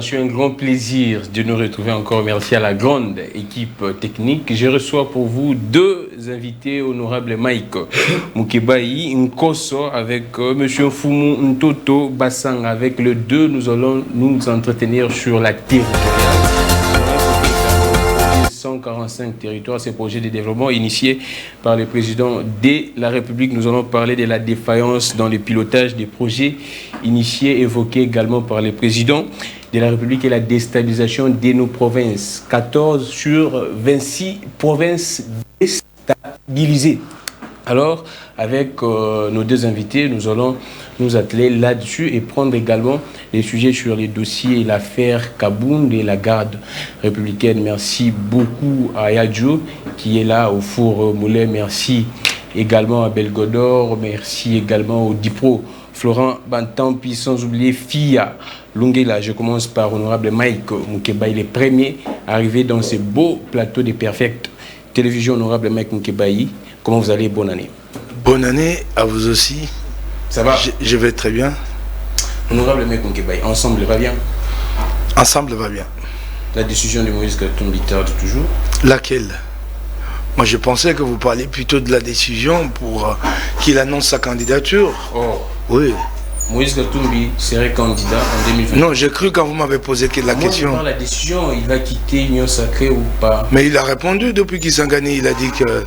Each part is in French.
attention, un grand plaisir de nous retrouver encore. Merci à la grande équipe technique. Je reçois pour vous deux invités, honorable Mike Mukebai Nkoso avec monsieur Fumu Ntoto Bassang. Avec les deux, nous allons nous entretenir sur la territoriale. 145 territoires, ces projets de développement initiés par le président de la République. Nous allons parler de la défaillance dans le pilotage des projets initiés, évoqués également par le président de la République et la déstabilisation de nos provinces. 14 sur 26 provinces déstabilisées. Alors, avec nos deux invités, nous allons nous atteler là-dessus et prendre également les sujets sur les dossiers, l'affaire Kabound et la garde républicaine. Merci beaucoup à Yadjo qui est là au Four Moulin. Merci également à Belgodor. Merci également au Dipro Florent Bantampi, sans oublier Fia Lungela. Je commence par honorable Mike Mukebai, les premiers arrivés dans ce beau plateau de Perfect Télévision. Honorable Mike Mukebai, comment vous allez? Bonne année. Bonne année à vous aussi. Ça va? Je vais très bien. Honorable Mike Mukebai, ensemble va bien? Ensemble va bien. La décision de Moïse Katumbi tarde toujours? Laquelle? Moi je pensais que vous parliez plutôt de la décision pour qu'il annonce sa candidature. Oh. Oui. Moïse Katumbi serait candidat en 2020. Non, j'ai cru quand vous m'avez posé la question. Moi, la décision, il va quitter l'Union Sacrée ou pas? Mais il a répondu depuis qu'il s'est gagné. Il a dit que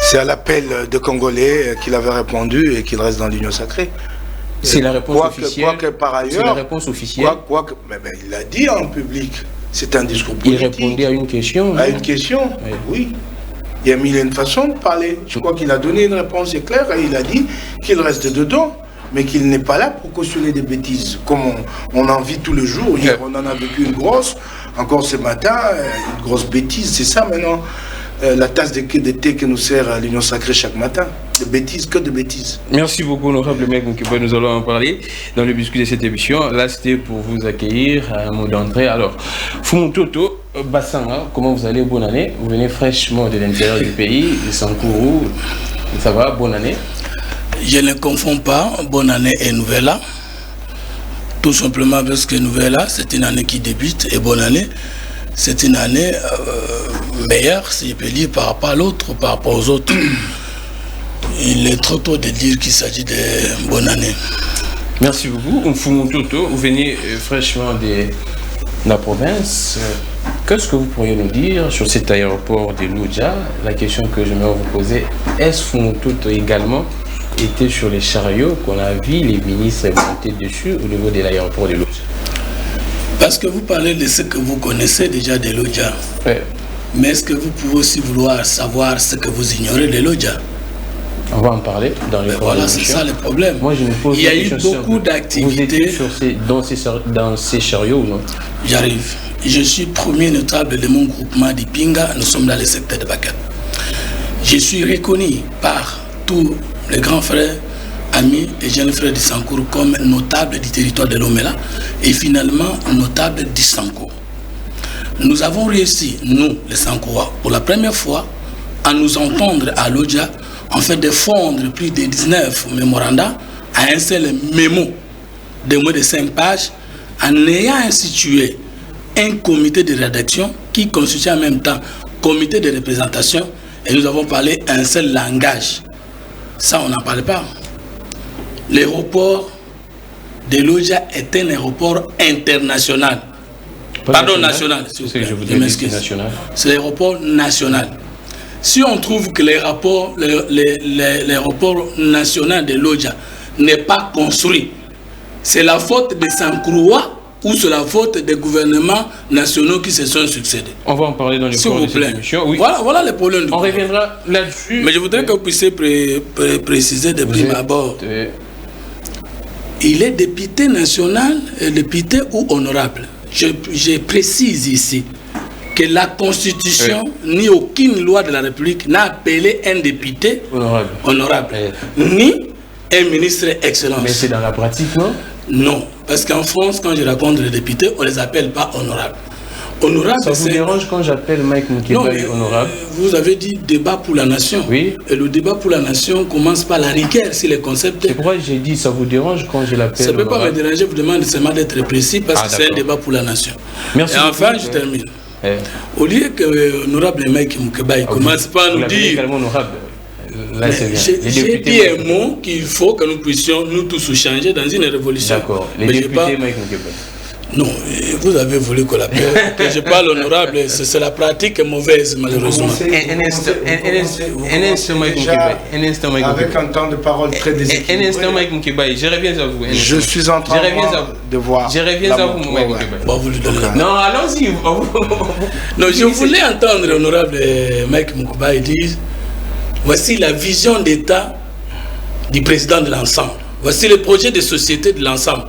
c'est à l'appel de Congolais qu'il avait répondu et qu'il reste dans l'Union Sacrée. C'est la réponse officielle. Quoique par ailleurs, c'est la réponse officielle. Mais il l'a dit en public. C'est un discours politique. Il répondait à une question. À une question, oui. Il a mis une façon de parler. Je crois qu'il a donné une réponse claire et il a dit qu'il reste dedans, mais qu'il n'est pas là pour cautionner des bêtises, comme on en vit tous les jours. Hier, on en a vécu une grosse, encore ce matin, une grosse bêtise. C'est ça maintenant, la tasse de thé que nous sert à l'Union Sacrée chaque matin. De bêtises, que de bêtises. Merci beaucoup, honorable Mike Mukebai. Nous allons en parler dans le biscuit de cette émission. Là, c'était pour vous accueillir à un mot d'entrée. Alors, Fumu Ntoto Bassang, comment vous allez? Bonne année. Vous venez fraîchement de l'intérieur du pays, de Sankourou. Ça va? Bonne année. Je ne confonds pas bonne année et nouvelle an. Tout simplement parce que nouvelle an, c'est une année qui débute et bonne année, c'est une année meilleure, si je peux dire, par rapport à l'autre, par rapport aux autres. Il est trop tôt de dire qu'il s'agit de bonne année. Merci beaucoup. Fumu Ntoto, vous venez fraîchement de la province. Qu'est-ce que vous pourriez nous dire sur cet aéroport de Lodja? La question que je vais vous poser, est-ce que Fumu Ntoto également était sur les chariots qu'on a vu les ministres monter dessus au niveau de l'aéroport de Lodja? Parce que vous parlez de ce que vous connaissez déjà de Lodja. Ouais. Mais est-ce que vous pouvez aussi vouloir savoir ce que vous ignorez de Lodja? On va en parler dans les voilà, c'est ça le problème. Moi, je me pose il y a eu beaucoup d'activités. Vous étiez dans ces chariots ou non? J'arrive. Je suis premier notable de mon groupement d'Ipinga. Nous sommes dans le secteur de Bakat. Je suis reconnu par tous les grands frères, amis et jeunes frères de Sankourou comme notable du territoire de l'Omela et finalement notable du Sankourou. Nous avons réussi, nous, les Sankourois, pour la première fois, à nous entendre à Lodja, en fait de fondre plus de 19 mémorandas à un seul mémo de moins de 5 pages, en ayant institué un comité de rédaction qui constitue en même temps comité de représentation et nous avons parlé un seul langage. Ça, on n'en parle pas. L'aéroport de Lodja est un aéroport international. Pardon, national. C'est je vous dis national. C'est l'aéroport national. Si on trouve que l'aéroport national de Lodja n'est pas construit, c'est la faute des Sankourois ou c'est la faute des gouvernements nationaux qui se sont succédés? On va en parler dans les cours de cette émission. Oui. Voilà les problèmes. On reviendra là-dessus. Mais je voudrais que vous puissiez préciser de prime abord. Il est député national, député ou honorable. Je précise ici que la Constitution ni aucune loi de la République n'a appelé un député honorable. Ni un ministre excellence. Mais c'est dans la pratique, non? Non, parce qu'en France, quand je rencontre les députés, on ne les appelle pas honorables. Honorable, ça vous dérange quand j'appelle Mike Moukébaye honorable? Vous avez dit débat pour la nation. Oui. Et le débat pour la nation commence par la rigueur sur les concepts. C'est pourquoi j'ai dit ça vous dérange quand je l'appelle? Ça ne peut pas me déranger, vous demande seulement d'être précis parce que c'est un débat pour la nation. Merci. Et enfin, je termine. Au lieu que l'honorable Mike Moukébaye commence par nous dire. J'ai dit un mot qu'il faut que nous puissions nous tous changer dans une révolution. D'accord. Les députés Mike Moukébaye. Non, vous avez voulu que je parle honorable, c'est la pratique mauvaise malheureusement. Un instant Mike Moukébaye. Avec un temps de parole très déséquilibré. Un instant Mike Moukébaye, je reviens à vous. Je suis en train de voir. Je reviens à vous Mike Moukébaye. Bon, vous lui donnez. Non, allons-y. Non, je voulais entendre l'honorable Mike Moukébaye dire voici la vision d'État du président de l'ensemble. Voici le projet de société de l'ensemble.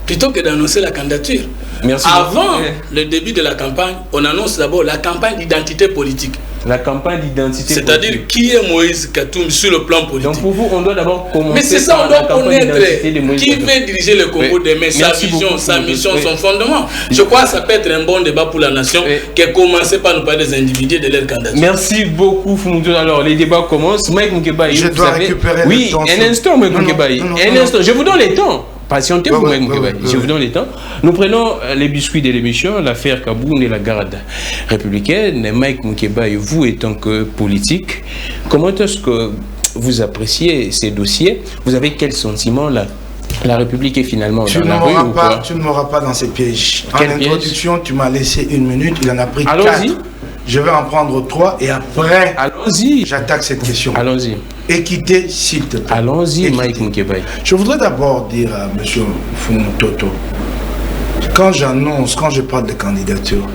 Plutôt que d'annoncer la candidature. Merci avant le début de la campagne, on annonce d'abord la campagne d'identité politique. La campagne d'identité politique. C'est-à-dire qui est Moïse Katoum sur le plan politique. Donc pour vous, on doit d'abord commencer. Mais c'est ça, on doit connaître qui veut diriger le Congo demain, sa vision, sa mission, son fondement. Je crois que ça peut être un bon débat pour la nation qui a commencé par nous parler des individus de leur candidature. Merci beaucoup, Foumoudou. Alors, les débats commencent. Mike Moukébaye, je dois récupérer le temps. Oui, un instant, Mike Moukébaye. Un instant, je vous donne les temps. Patientez-vous, Mike Moukébaye. Je vous donne les temps. Nous prenons les biscuits de l'émission, l'affaire Kaboun et la garde républicaine. Mike Moukébaye, vous étant que politique, comment est-ce que vous appréciez ces dossiers? Vous avez quel sentiment là? La République est finalement dans la rue ou quoi? Tu ne m'auras pas dans ces pièges. Quel en introduction, tu m'as laissé 1 minute, il en a pris 4. Allons-y. Je vais en prendre 3 et après, allons-y. J'attaque cette question. Allons-y. Équité, s'il te plaît. Allons-y, Mike Moukébaye. Je voudrais d'abord dire à M. Fumutoto, quand j'annonce, quand je parle de candidature,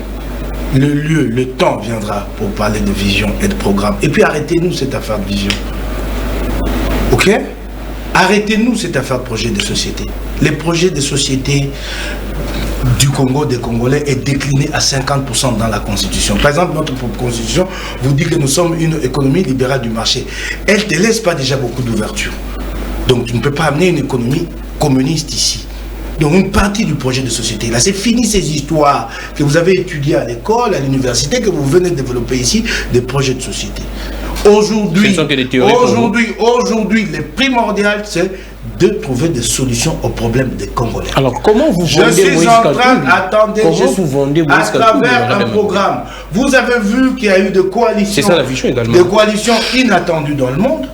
le lieu, le temps viendra pour parler de vision et de programme. Et puis arrêtez-nous cette affaire de vision. Ok? Arrêtez-nous cette affaire de projet de société. Les projets de société du Congo, des Congolais, est décliné à 50% dans la Constitution. Par exemple, notre Constitution vous dit que nous sommes une économie libérale du marché. Elle ne te laisse pas déjà beaucoup d'ouverture. Donc tu ne peux pas amener une économie communiste ici. Donc une partie du projet de société, là, c'est fini ces histoires que vous avez étudiées à l'école, à l'université, que vous venez de développer ici, des projets de société. Aujourd'hui, le primordial, c'est de trouver des solutions aux problèmes des Congolais. Alors, comment vous vendez Moïse Katumbi? Je suis en train, attendez, vous vendez Moïse à travers un programme. Vous avez vu qu'il y a eu des coalitions, c'est ça la vision également, des coalitions inattendues dans le monde.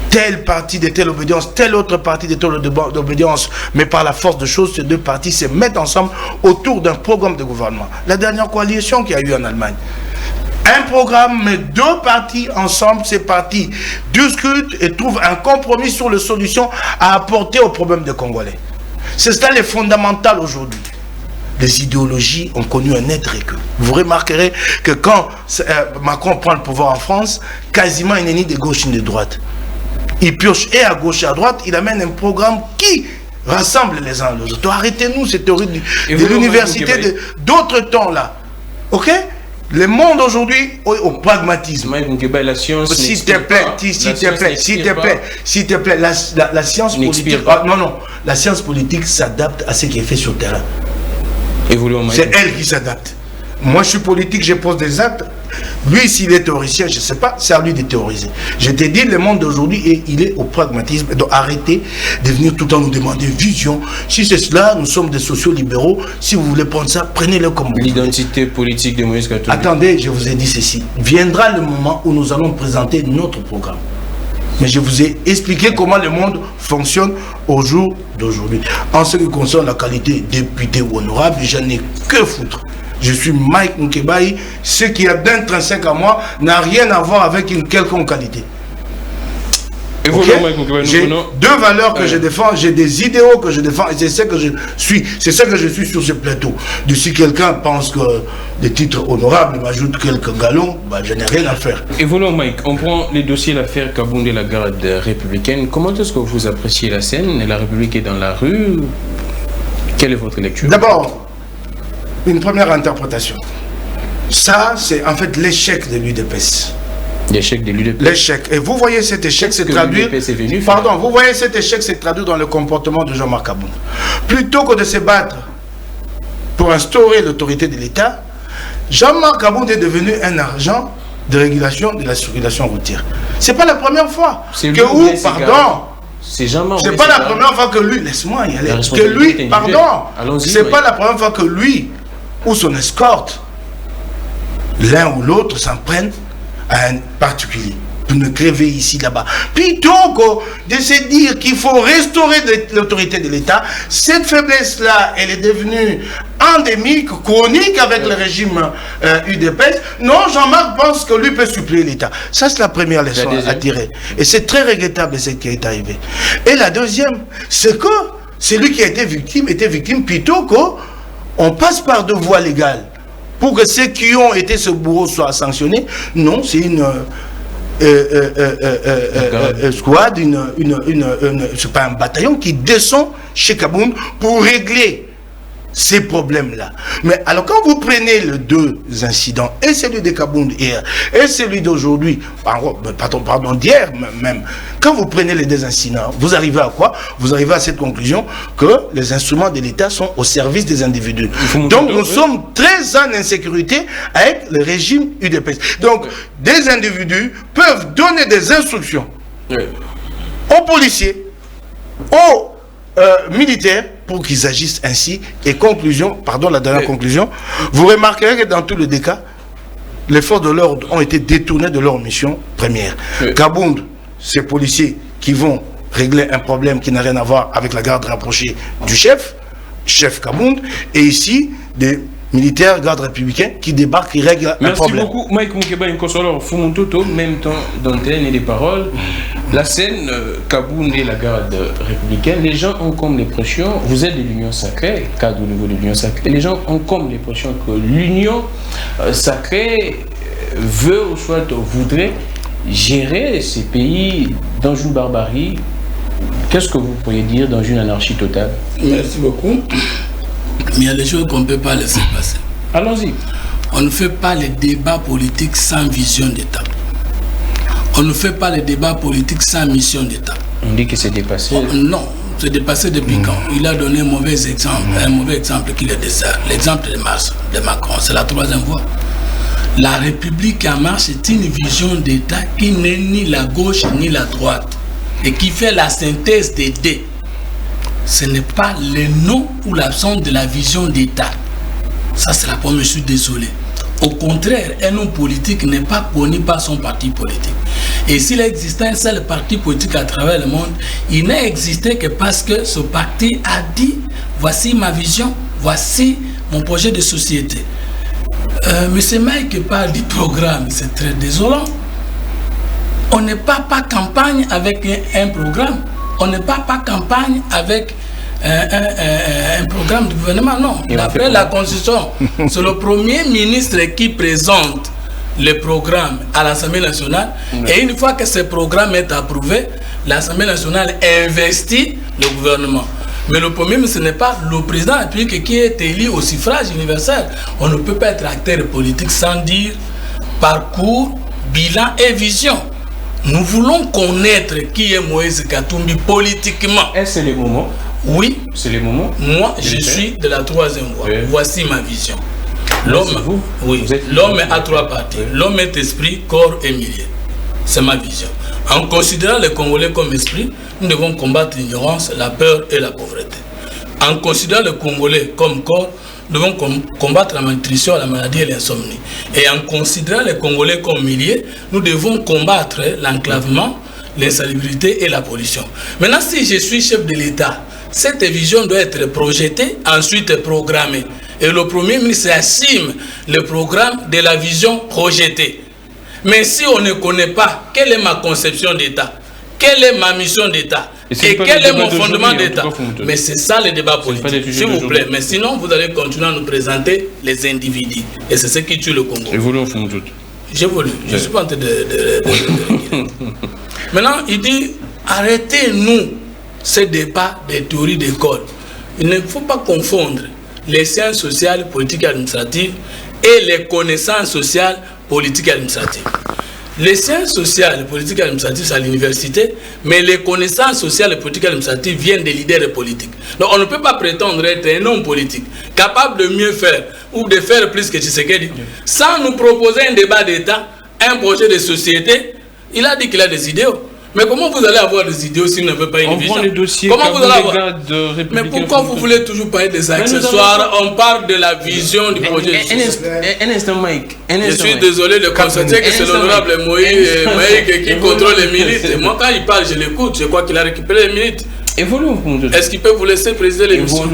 Tel parti de telle obédience, tel autre parti de telle obédience, mais par la force de choses, ces deux partis se mettent ensemble autour d'un programme de gouvernement. La dernière coalition qu'il y a eu en Allemagne. Un programme, mais 2 partis ensemble, ces partis discutent et trouvent un compromis sur les solutions à apporter aux problèmes des Congolais. C'est ça les fondamentales aujourd'hui. Les idéologies ont connu un net recul. Vous remarquerez que quand Macron prend le pouvoir en France, quasiment il n'est ni de gauche ni de droite. Il pioche et à gauche et à droite, il amène un programme qui rassemble les uns les autres. Arrêtez-nous cette théorie de l'université d'autres temps là. Ok? Le monde aujourd'hui au pragmatisme. La science s'il te plaît, la science politique. Non, la science politique s'adapte à ce qui est fait sur le terrain. C'est elle qui s'adapte. Moi, je suis politique, je pose des actes. Lui, s'il est théoricien, je ne sais pas, c'est à lui de théoriser. Je t'ai dit, le monde d'aujourd'hui, il est au pragmatisme. Donc, arrêtez de venir tout le temps nous demander vision. Si c'est cela, nous sommes des sociaux-libéraux. Si vous voulez prendre ça, prenez-le comme vous. L'identité politique de Moïse Katumbi. Attendez, je vous ai dit ceci. Viendra le moment où nous allons présenter notre programme. Mais je vous ai expliqué comment le monde fonctionne au jour d'aujourd'hui. En ce qui concerne la qualité député ou honorable, j'en ai que foutre. Je suis Mike Moukébaye. Ce qui a d'intrinsèque à moi n'a rien à voir avec une quelconque qualité. J'ai 2 valeurs que je défends, j'ai des idéaux que je défends et c'est ce que je suis. C'est ce que je suis sur ce plateau. Si quelqu'un pense que des titres honorables m'ajoutent quelques galons, je n'ai rien à faire. Et voilà, Mike, on prend les dossiers, l'affaire Kaboun et la garde républicaine. Comment est-ce que vous appréciez la scène? La République est dans la rue. Quelle est votre lecture? D'abord, une première interprétation. Ça, c'est en fait l'échec de l'UDPS. L'échec de l'UDPS. L'échec. Et vous voyez cet échec se traduire. Pardon, vous voyez cet échec se traduire dans le comportement de Jean-Marc Kaboun. Plutôt que de se battre pour instaurer l'autorité de l'État, Jean-Marc Kabound est devenu un agent de régulation de la circulation routière. C'est pas la première fois que où, pardon, c'est pas la première fois que lui, laisse-moi y aller, que lui, pardon, c'est pas la première fois que lui ou son escorte, l'un ou l'autre s'en prennent à un particulier pour ne crever ici, là-bas. Plutôt que de se dire qu'il faut restaurer l'autorité de l'État, cette faiblesse-là, elle est devenue endémique, chronique avec le régime UDPS. Non, Jean-Marc pense que lui peut suppléer l'État. Ça, c'est la première leçon à tirer. Et c'est très regrettable ce qui est arrivé. Et la deuxième, c'est que celui qui a été victime plutôt qu'on passe par deux voies légales pour que ceux qui ont été ce bourreau soient sanctionnés. Non, c'est une squad, c'est pas un bataillon qui descend chez Kabound pour régler ces problèmes-là. Mais alors quand vous prenez les deux incidents, et celui de Kabound hier, et celui d'aujourd'hui, pardon, d'hier même, quand vous prenez les deux incidents, vous arrivez à quoi? Vous arrivez à cette conclusion que les instruments de l'État sont au service des individus. Donc nous sommes très en insécurité avec le régime UDPS. Donc des individus peuvent donner des instructions aux policiers, aux militaires, pour qu'ils agissent ainsi. Et conclusion, pardon, la dernière conclusion, vous remarquerez que dans tous les cas, les forces de l'ordre ont été détournés de leur mission première. Kabound, ces policiers qui vont régler un problème qui n'a rien à voir avec la garde rapprochée du chef Kabound, et ici, des militaires, gardes républicains qui débarquent et règlent un problème. Merci beaucoup, Mike Moukeba Nkosolor Fumuntoto, même temps d'antenne et des paroles. La scène, Kabound et la garde républicaine, les gens ont comme l'impression, vous êtes de l'Union sacrée, cadre au niveau de l'Union sacrée, les gens ont comme l'impression que l'Union sacrée veut ou soit voudrait gérer ces pays dans une barbarie. Qu'est-ce que vous pourriez dire dans une anarchie totale? Merci beaucoup. Mais il y a des choses qu'on ne peut pas laisser passer. Allons-y. On ne fait pas les débats politiques sans vision d'État. On ne fait pas les débats politiques sans mission d'État. On dit que c'est dépassé. Non, c'est dépassé depuis quand? Il a donné un mauvais exemple qu'il est dessert. L'exemple de Macron, c'est la troisième voie. La République en marche est une vision d'État qui n'est ni la gauche ni la droite et qui fait la synthèse des deux. Ce n'est pas le nom ou l'absence de la vision d'État. Ça, c'est la première, je suis désolé. Au contraire, un homme politique n'est pas connu par son parti politique. Et s'il existait un seul parti politique à travers le monde, il n'a existé que parce que ce parti a dit « Voici ma vision, voici mon projet de société ». Monsieur Mike parle du programme, c'est très désolant. On n'est pas campagne avec un programme. On n'est pas campagne avec un programme du gouvernement, non. D'après la Constitution, c'est le Premier ministre qui présente le programme à l'Assemblée nationale. Et une fois que ce programme est approuvé, l'Assemblée nationale investit le gouvernement. Mais le Premier ministre n'est pas le président de la République qui est élu au suffrage universel. On ne peut pas être acteur politique sans dire parcours, bilan et vision. Nous voulons connaître qui est Moïse Katumbi politiquement. Est-ce le moment? Oui. C'est le moment? Moi, je suis de la troisième voie. Oui. Voici ma vision. L'homme, l'homme a trois parties. L'homme est esprit, corps et milieu. C'est ma vision. En considérant les Congolais comme esprit, nous devons combattre l'ignorance, la peur et la pauvreté. En considérant les Congolais comme corps, nous devons combattre la malnutrition, la maladie et l'insomnie. Et en considérant les Congolais comme milliers, nous devons combattre l'enclavement, l'insalubrité et la pollution. Maintenant, si je suis chef de l'État, cette vision doit être projetée, ensuite programmée. Et le Premier ministre assume le programme de la vision projetée. Mais si on ne connaît pas quelle est ma conception d'État, quelle est ma mission d'État, et quel est mon fondement d'État? Mais c'est ça le débat politique, s'il vous plaît. Mais sinon, vous allez continuer à nous présenter les individus. Et c'est ce qui tue le Congo. Évoluons, Fumuntoto. J'évolue. Je ne suis pas en train de Maintenant, il dit, arrêtez-nous ce débat des théories d'école. Il ne faut pas confondre les sciences sociales, politiques et administratives et les connaissances sociales, politiques et administratives. Les sciences sociales et politiques administratives, c'est à l'université, mais les connaissances sociales et politiques administratives viennent des leaders politiques. Donc on ne peut pas prétendre être un homme politique, capable de mieux faire ou de faire plus que Tshisekedi, sans nous proposer un débat d'État, un projet de société. Il a dit qu'il a des idéaux. Mais comment vous allez avoir des idéaux s'il ne veut pas une vision? Comment vous allez avoir... Mais pourquoi vous voulez toujours parler des accessoires? On parle de la vision du projet. Un instant, Mike. Je suis désolé de constater que c'est l'honorable Moïse qui contrôle les milites. Et moi, quand il parle, je l'écoute. Je crois qu'il a récupéré les milites. Est-ce qu'il peut vous laisser présider l'émission?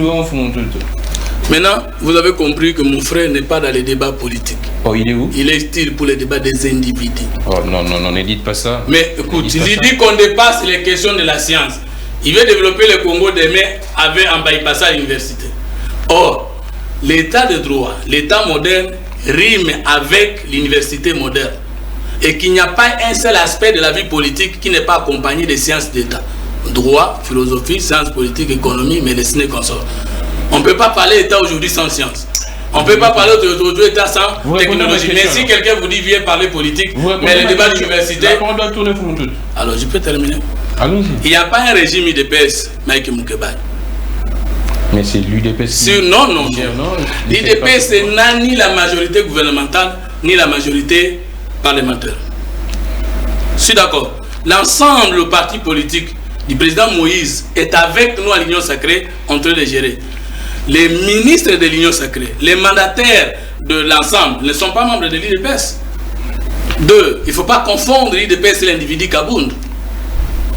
Maintenant, vous avez compris que mon frère n'est pas dans les débats politiques. Oh, il est où? Il est style pour les débats des individus. Oh non, ne dites pas ça. Mais écoute, il dit qu'on dépasse les questions de la science. Il veut développer le Congo demain en bypassant à l'université. Or, l'état de droit, l'état moderne rime avec l'université moderne. Et qu'il n'y a pas un seul aspect de la vie politique qui n'est pas accompagné des sciences d'État. Droit, philosophie, sciences politiques, économie, médecine et consorts. On ne peut pas parler d'État aujourd'hui sans science. On ne peut pas parler aujourd'hui d'État sans technologie. Mais si quelqu'un vous dit viens parler politique, mais le débat d'université... Alors je peux terminer. Allons-y. Il n'y a pas un régime UDPS, Mike Moukebaye. Mais c'est l'UDPS. Non. L'UDPS n'a ni la majorité gouvernementale, ni la majorité parlementaire. Je suis d'accord. L'ensemble du parti politique du président Moïse est avec nous à l'Union sacrée en train de gérer. Les ministres de l'Union sacrée, les mandataires de l'ensemble ne sont pas membres de l'UDPS. Deux, il ne faut pas confondre l'UDPS et l'individu Kabound.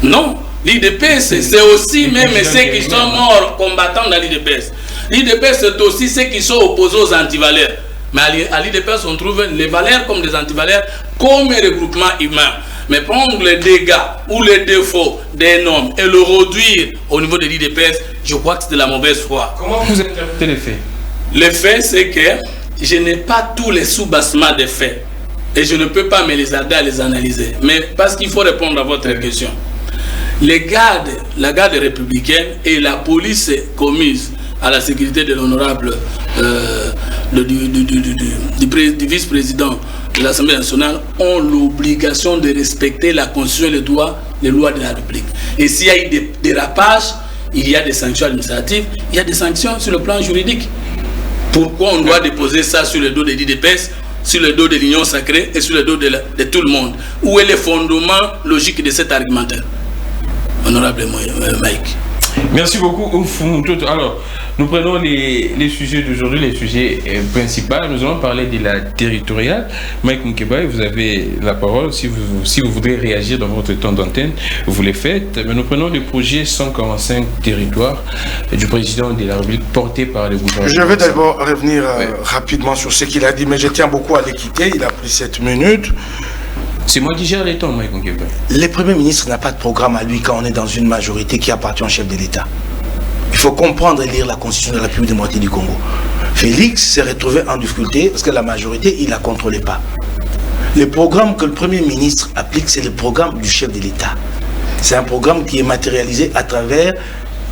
Non, l'UDPS c'est aussi même ceux qui sont morts combattant dans l'UDPS. L'UDPS c'est aussi ceux qui sont opposés aux antivaleurs. Mais à l'UDPS on trouve les valeurs comme des antivaleurs, comme un regroupement humain. Mais prendre les dégâts ou les défauts d'un homme et le réduire au niveau de l'UDPS, je crois que c'est de la mauvaise foi. Comment vous interprétez les faits? Les faits, c'est que je n'ai pas tous les sous-bassements des faits. Et je ne peux pas me les aider à les analyser. Mais parce qu'il faut répondre à votre question. La garde républicaine et la police commise à la sécurité de l'honorable du vice-président de l'Assemblée nationale ont l'obligation de respecter la Constitution et les lois de la République. Et s'il y a eu des dérapages, il y a des sanctions administratives, il y a des sanctions sur le plan juridique. Pourquoi on doit déposer ça sur le dos des l'UDPS, sur le dos de l'Union sacrée et sur le dos de tout le monde? Où est le fondement logique de cet argumentaire? Honorable Mike. Merci beaucoup. Alors, nous prenons les sujets d'aujourd'hui, les sujets principaux. Nous allons parler de la territoriale. Mike Moukebaye, vous avez la parole. Si vous voudrez réagir dans votre temps d'antenne, vous le faites. Mais nous prenons le projet 145 territoires du président de la République porté par le gouvernement. Je vais d'abord revenir rapidement sur ce qu'il a dit, mais je tiens beaucoup à l'équité. Il a pris 7 minutes. C'est moi qui gère les temps, Mike Moukebaye. Le Premier ministre n'a pas de programme à lui quand on est dans une majorité qui appartient au chef de l'État. Il faut comprendre et lire la Constitution de la République démocratique du Congo. Félix s'est retrouvé en difficulté parce que la majorité, il ne la contrôlait pas. Le programme que le Premier ministre applique, c'est le programme du chef de l'État. C'est un programme qui est matérialisé à travers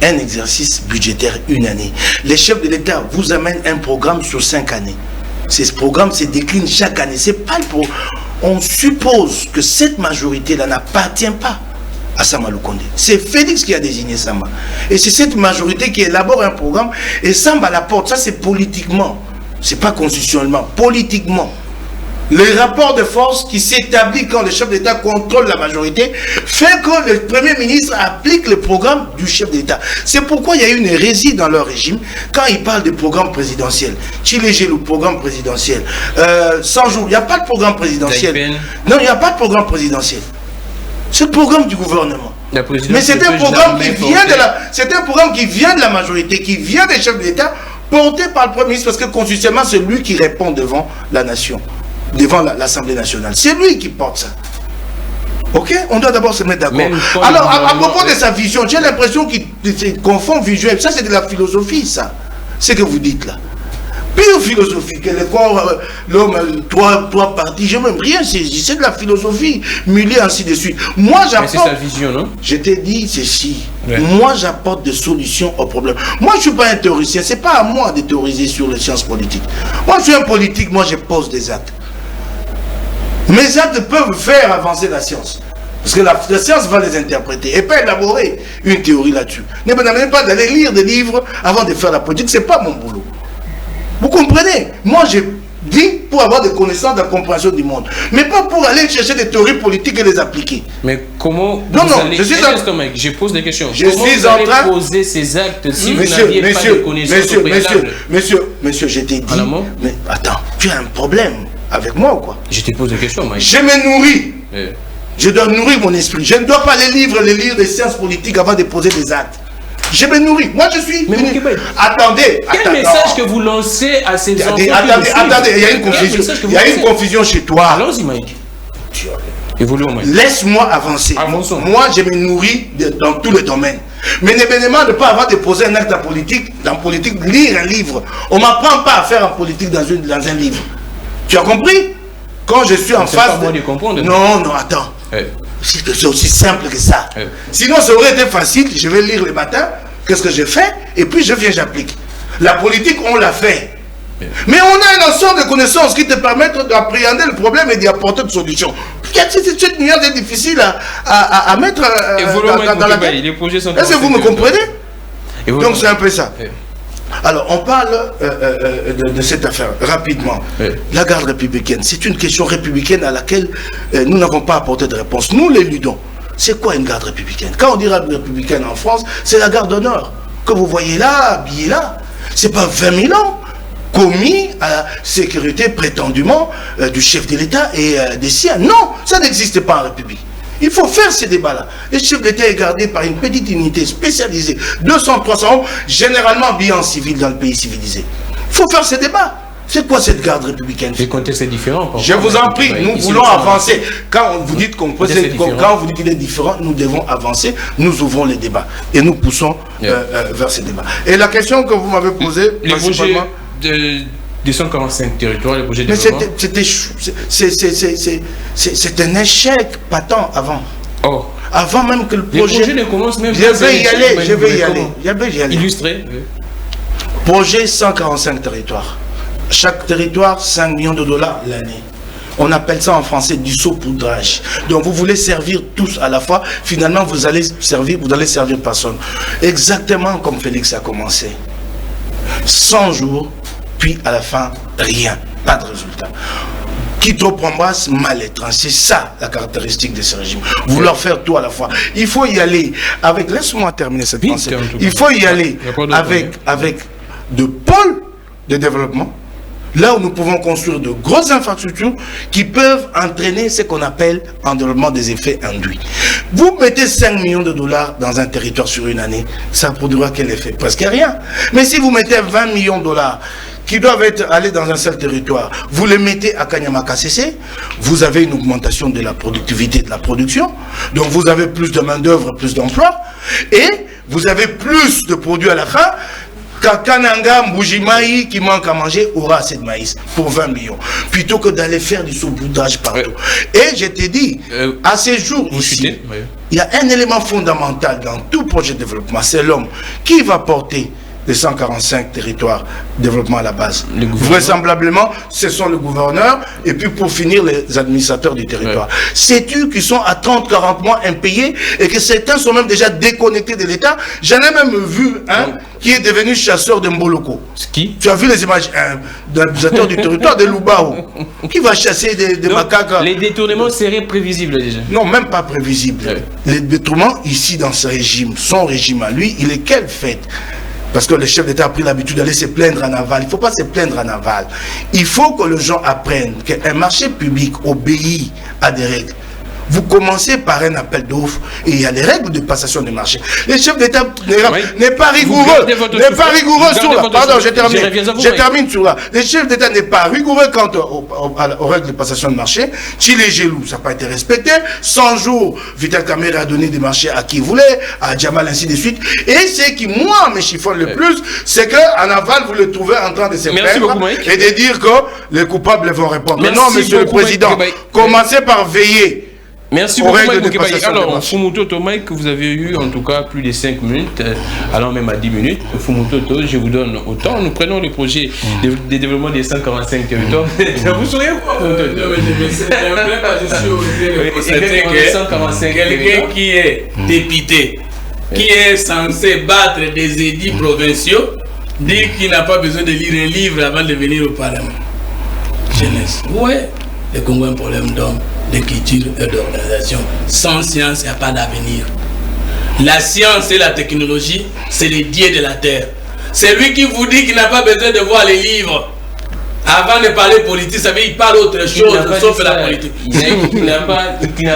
un exercice budgétaire une année. Les chefs de l'État vous amènent un programme sur 5 années. Ce programme se décline chaque année. C'est pas le programme. On suppose que cette majorité-là n'appartient pas à Sama Lukonde. C'est Félix qui a désigné Sama. Et c'est cette majorité qui élabore un programme et Samba la porte. Ça, c'est politiquement. C'est pas constitutionnellement. Politiquement. Le rapport de force qui s'établit quand le chef d'État contrôle la majorité fait que le Premier ministre applique le programme du chef d'État. C'est pourquoi il y a eu une hérésie dans leur régime quand ils parlent de programme présidentiel. Chilégé, le programme présidentiel. 100 jours, il n'y a pas de programme présidentiel. Non, il n'y a pas de programme présidentiel. C'est le programme du gouvernement. Mais c'est un programme qui vient c'est un programme qui vient de la majorité, qui vient des chefs d'État, porté par le Premier ministre, parce que constitutionnellement, c'est lui qui répond devant la nation. Devant l'Assemblée nationale. C'est lui qui porte ça. Ok? On doit d'abord se mettre d'accord. Alors, à propos de sa vision, j'ai l'impression qu'il confond visuel. Ça, c'est de la philosophie, ça. Ce que vous dites là. Pure philosophie. Que le corps, l'homme, trois parties, je n'aime rien. C'est de la philosophie. Mulier, ainsi de suite. Moi, j'apporte. Mais c'est sa vision, non? Je t'ai dit ceci. Ouais. Moi, j'apporte des solutions aux problèmes. Moi, je ne suis pas un théoricien. Ce n'est pas à moi de théoriser sur les sciences politiques. Moi, je suis un politique. Moi, je pose des actes. Mes actes peuvent faire avancer la science. Parce que la science va les interpréter et pas élaborer une théorie là-dessus. Ne m'amenez pas d'aller lire des livres avant de faire la politique, c'est pas mon boulot. Vous comprenez? Moi, j'ai dit pour avoir des connaissances, de la compréhension du monde, mais pas pour aller chercher des théories politiques et les appliquer. Mais comment non, vous allez... je suis je pose des questions. Je comment suis vous en allez train poser ces actes si vous n'aviez pas de connaissances monsieur, je t'ai dit. Mais attends, tu as un problème avec moi ou quoi? Je te pose des questions, Mike. Je me nourris. Je dois nourrir mon esprit. Je ne dois pas les lire des sciences politiques avant de poser des actes. Je me nourris. Moi, je suis... Mais attendez. Quel message que vous lancez à ces enfants? Attendez, il y a une confusion. Il y a une confusion chez toi. Allons-y, Mike. Évoluons, Mike. Laisse-moi avancer. Avançons. Moi, je me nourris dans tous les domaines. Mais l'événement de ne pas avoir déposé un acte en politique, lire un livre. On ne m'apprend pas à faire en politique dans un livre. Tu as compris? Quand je suis en face... de comprendre. Non, attends. C'est aussi simple que ça. Sinon, ça aurait été facile. Je vais lire le matin. Qu'est-ce que je fais? Et puis, je viens, j'applique. La politique, on l'a fait. Mais on a un ensemble de connaissances qui te permettent d'appréhender le problème et d'y apporter une solution. Cette nuance est difficile à mettre dans la tête. Est-ce que vous me comprenez? Donc, c'est un peu ça. Alors, on parle de cette affaire rapidement. La garde républicaine, c'est une question républicaine à laquelle nous n'avons pas apporté de réponse. Nous l'éludons. C'est quoi une garde républicaine? Quand on dit garde républicaine en France, c'est la garde d'honneur que vous voyez là, habillée là. C'est pas 20 000 ans commis à la sécurité prétendument du chef de l'État et des siens. Non, ça n'existe pas en République. Il faut faire ces débats-là. Le chef d'État est gardé par une petite unité spécialisée, 200-300 hommes, généralement habillés en civil dans le pays civilisé. Il faut faire ces débats. C'est quoi cette garde républicaine? Le contexte est différent. Je vous en prie, nous voulons avancer. Quand vous dites quand vous dites qu'il est différent, nous devons avancer, nous ouvrons les débats et nous poussons vers ces débats. Et la question que vous m'avez posée, principalement... Des 145 territoires, les projets de développement. C'est un échec patent avant. Oh. Avant même que le projet... Les projets ne commencent même pas. Je vais y aller. Illustré. Projet 145 territoires. Chaque territoire, 5 millions de dollars l'année. On appelle ça en français du saupoudrage. Donc vous voulez servir tous à la fois. Finalement, vous allez servir personne. Exactement comme Félix a commencé. 100 jours, puis à la fin, rien. Pas de résultat. Qui trop embrasse, mal être. C'est ça la caractéristique de ce régime. Vouloir faire tout à la fois. Il faut y aller avec... Laisse-moi terminer cette pensée. Il faut y aller avec de pôles de développement. Là où nous pouvons construire de grosses infrastructures qui peuvent entraîner ce qu'on appelle en développement des effets induits. Vous mettez 5 millions de dollars dans un territoire sur une année, ça produira quel effet? Presque rien. Mais si vous mettez 20 millions de dollars qui doivent aller dans un seul territoire, vous les mettez à Kanyama-KCC, vous avez une augmentation de la productivité de la production, donc vous avez plus de main-d'œuvre, plus d'emplois, et vous avez plus de produits à la fin. Kananga, Mbujimaï, qui manque à manger, aura assez de maïs pour 20 millions. Plutôt que d'aller faire du saupoudrage partout. Et je t'ai dit, à ces jours ici, il y a un élément fondamental dans tout projet de développement, c'est l'homme. Qui va porter les 145 territoires de développement à la base? Vraisemblablement, ce sont les gouverneurs et puis pour finir, les administrateurs du territoire. Sais-tu qu'ils sont à 30-40 mois impayés et que certains sont même déjà déconnectés de l'État? J'en ai même vu un qui est devenu chasseur de Mboloko. Qui? Tu as vu les images d'administrateurs du territoire de Lubao qui va chasser des macaques. Les détournements seraient prévisibles déjà? Non, même pas prévisibles. Les détournements ici dans ce régime, son régime à lui, il est quelle fête? Parce que le chef d'État a pris l'habitude d'aller se plaindre en aval. Il ne faut pas se plaindre en aval. Il faut que les gens apprennent qu'un marché public obéit à des règles. Vous commencez par un appel d'offres et il y a les règles de passation de marché. Le chef d'État n'est pas rigoureux. N'est pas rigoureux sur la... Pardon, je termine sur là. Le chef d'État n'est pas rigoureux quant aux règles de passation de marché. S'il est jaloux, ça n'a pas été respecté. 100 jours, Vital Kamerhe a donné des marchés à qui il voulait, à Djamal, ainsi de suite. Et ce qui, moi, me chiffonne le plus, c'est qu'en aval, vous le trouvez en train de se plaindre et de dire que les coupables vont répondre. Mais non, monsieur le Président, commencez par veiller Merci beaucoup, Mike Moukébaye. Alors, Fumutoto, Mike, vous avez eu en tout cas plus de 5 minutes, allant même à 10 minutes. Fumutoto, je vous donne autant. Nous prenons le projet de développement des 145 territoires. Vous sauriez quoi, quelqu'un qui est député, qui est censé battre des édits provinciaux, dit qu'il n'a pas besoin de lire un livre avant de venir au Parlement. Jeunesse. Ouais, le Congo a un problème d'homme, de culture et d'organisation. Sans science, il n'y a pas d'avenir. La science et la technologie, c'est les dieux de la terre. C'est lui qui vous dit qu'il n'a pas besoin de voir les livres. Avant de parler politique, ça veut dire qu'il parle autre chose sauf la politique. Il n'a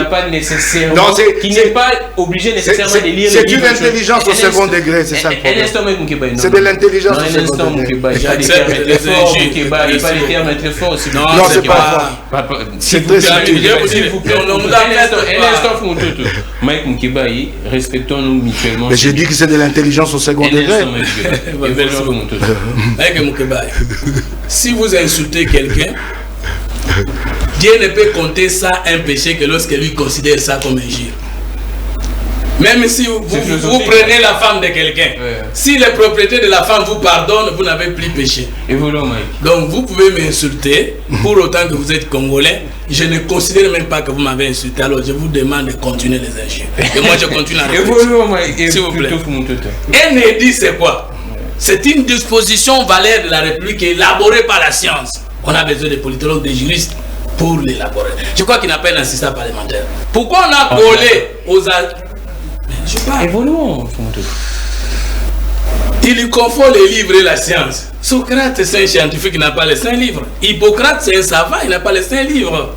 pas nécessairement. Qui n'est pas obligé nécessairement de lire les livres. C'est une intelligence au second degré, c'est ça le problème. C'est de l'intelligence au second degré. Il n'y a pas les termes très forts. Non, c'est pas fort. C'est très simple. Un instant, Mike Moukébaye, respectons-nous mutuellement. Mais j'ai dit que c'est de l'intelligence au second degré. Mike Moukébaye, si vous insulter quelqu'un, Dieu ne peut compter ça un péché que lorsque lui considère ça comme injure. Même si vous prenez la femme de quelqu'un, si les propriétés de la femme vous pardonnent, vous n'avez plus péché. Donc vous pouvez m'insulter, pour autant que vous êtes Congolais, je ne considère même pas que vous m'avez insulté, alors je vous demande de continuer les injures. Et moi je continue à répéter. S'il vous plaît. Un édit c'est quoi? C'est une disposition valeur de la République élaborée par la science. On a besoin de politologues, de juristes pour l'élaborer. Je crois qu'il n'a pas un assistant parlementaire. Pourquoi on a collé aux... Je parle. Évoluons. Il lui confond les livres et la science. Socrate, c'est un scientifique, il n'a pas les 5 livres. Hippocrate, c'est un savant, il n'a pas les 5 livres.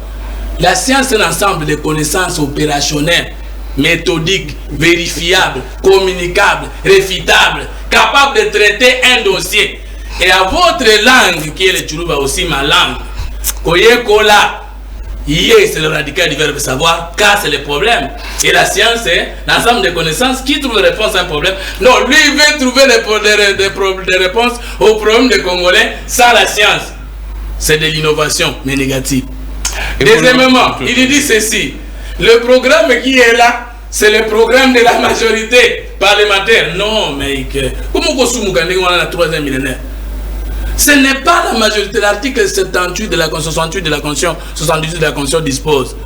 La science, c'est un ensemble de connaissances opérationnelles, méthodiques, vérifiables, communicables, réfutables, capable de traiter un dossier. Et à votre langue, qui est le Tchoulouba aussi, ma langue, Koye Kola, Yé, c'est le radical du verbe savoir, K, c'est le problème. Et la science, c'est l'ensemble de connaissances qui trouve des réponses à un problème. Non, lui, il veut trouver des réponses aux problèmes des Congolais sans la science. C'est de l'innovation, mais négative. Deuxièmement, il dit ceci, le programme qui est là, c'est le programme de la majorité parlementaire. Non, mais comment on a la 3e millénaire? Ce n'est pas la majorité. L'article 78 de la Constitution, 68 de la Constitution, 78 de la Constitution dispose.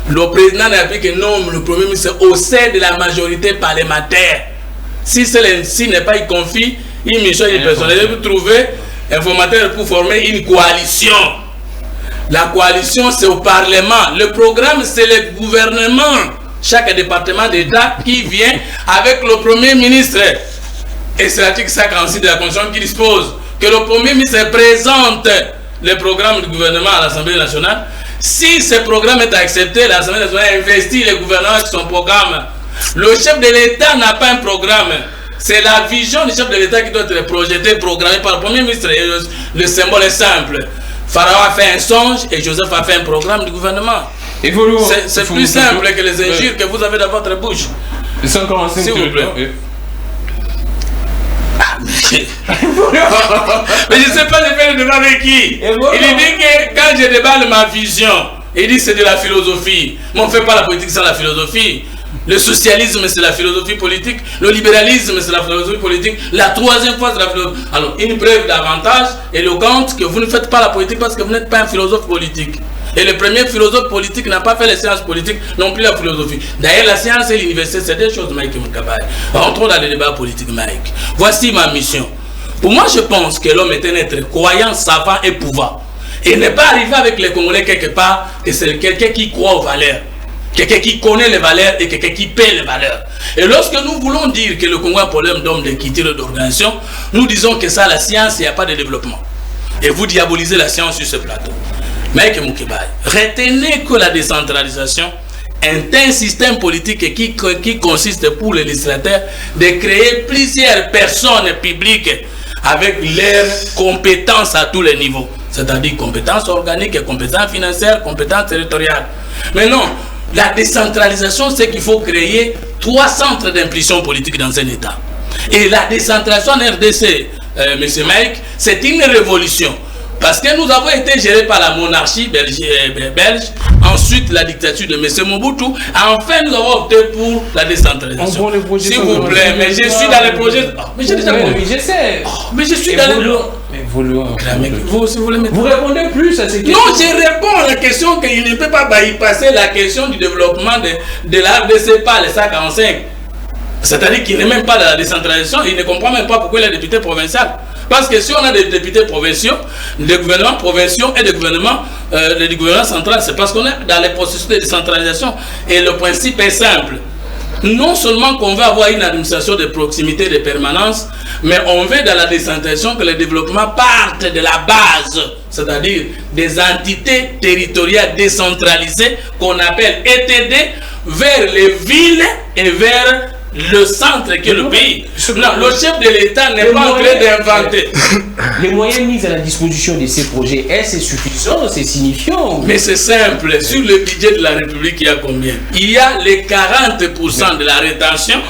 Le président de la République nomme le Premier ministre au sein de la majorité parlementaire. Si s'il n'est pas, il confie une mission personnelle. Vous trouvez un formateur pour former une coalition. La coalition, c'est au Parlement. Le programme, c'est le gouvernement. Chaque département d'État qui vient avec le Premier ministre. Et c'est l'article 56 de la Constitution qui dispose que le Premier ministre présente le programme du gouvernement à l'Assemblée nationale. Si ce programme est accepté, l'Assemblée nationale investit le gouvernement avec son programme. Le chef de l'État n'a pas un programme. C'est la vision du chef de l'État qui doit être projetée, programmée par le Premier ministre. Et le symbole est simple. Pharaon a fait un songe et Joseph a fait un programme du gouvernement. C'est plus simple que les injures que vous avez dans votre bouche. S'il vous plaît. Mais je ne sais pas de faire le débat avec qui. Il dit que quand je déballe ma vision, il dit que c'est de la philosophie. Mais on ne fait pas la politique sans la philosophie. Le socialisme, c'est la philosophie politique. Le libéralisme, c'est la philosophie politique. La troisième fois, c'est la philosophie. Alors, une preuve davantage éloquente que vous ne faites pas la politique parce que vous n'êtes pas un philosophe politique. Et le premier philosophe politique n'a pas fait les sciences politiques, non plus la philosophie. D'ailleurs, la science et l'université, c'est des choses, Mike Moukébaye. Rentrons dans le débat politique, Mike. Voici ma mission. Pour moi, je pense que l'homme est un être croyant, savant et pouvant. Et n'est pas arrivé avec les Congolais quelque part que c'est quelqu'un qui croit aux valeurs. Quelqu'un qui connaît les valeurs et quelqu'un qui paie les valeurs. Et lorsque nous voulons dire que le Congo a un problème d'homme, de culture, d'organisation, nous disons que ça, la science, il n'y a pas de développement. Et vous diabolisez la science sur ce plateau. Mike Moukébaye, retenez que la décentralisation est un système politique qui consiste pour les législateurs de créer plusieurs personnes publiques avec leurs compétences à tous les niveaux. C'est-à-dire compétences organiques, compétences financières, compétences territoriales. Mais non, la décentralisation, c'est qu'il faut créer 3 centres d'impulsion politique dans un État. Et la décentralisation en RDC, M. Mike, c'est une révolution. Parce que nous avons été gérés par la monarchie belge, ensuite la dictature de M. Mobutu, enfin nous avons opté pour la décentralisation. S'il vous plaît, mais je suis dans les projets... Oh, mais j'ai déjà compris. Je sais. Oh, mais je suis dans les... Vous répondez plus à ces questions. Non, je réponds à la question qu'il ne peut pas bypasser la question du développement de la RDC par les 145. C'est-à-dire qu'il n'est même pas dans la décentralisation, il ne comprend même pas pourquoi il est député provincial. Parce que si on a des députés provinciaux, des gouvernements provinciaux et des gouvernements central, c'est parce qu'on est dans les processus de décentralisation. Et le principe est simple. Non seulement qu'on veut avoir une administration de proximité, de permanence, mais on veut dans la décentralisation que le développement parte de la base, c'est-à-dire des entités territoriales décentralisées qu'on appelle ETD, vers les villes et vers le centre qui est le pays. Non, le chef de l'État n'est pas en train d'inventer. Les moyens mis à la disposition de ces projets, est-ce suffisant, c'est signifiant? Mais c'est simple. Sur le budget de la République, il y a combien? Il y a les 40% de la rétention,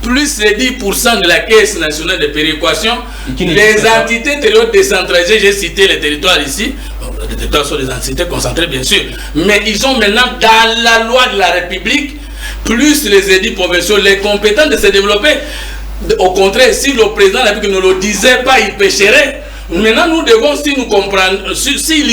plus les 10% de la Caisse nationale de péréquation. Les entités territoriales décentralisées, j'ai cité les territoires ici. Bon, les territoires sont des entités concentrées, bien sûr. Mais ils sont maintenant dans la loi de la République, plus les édits provinciaux, les compétences de se développer. Au contraire, si le président de la République ne le disait pas, il pécherait. Maintenant, nous devons, s'il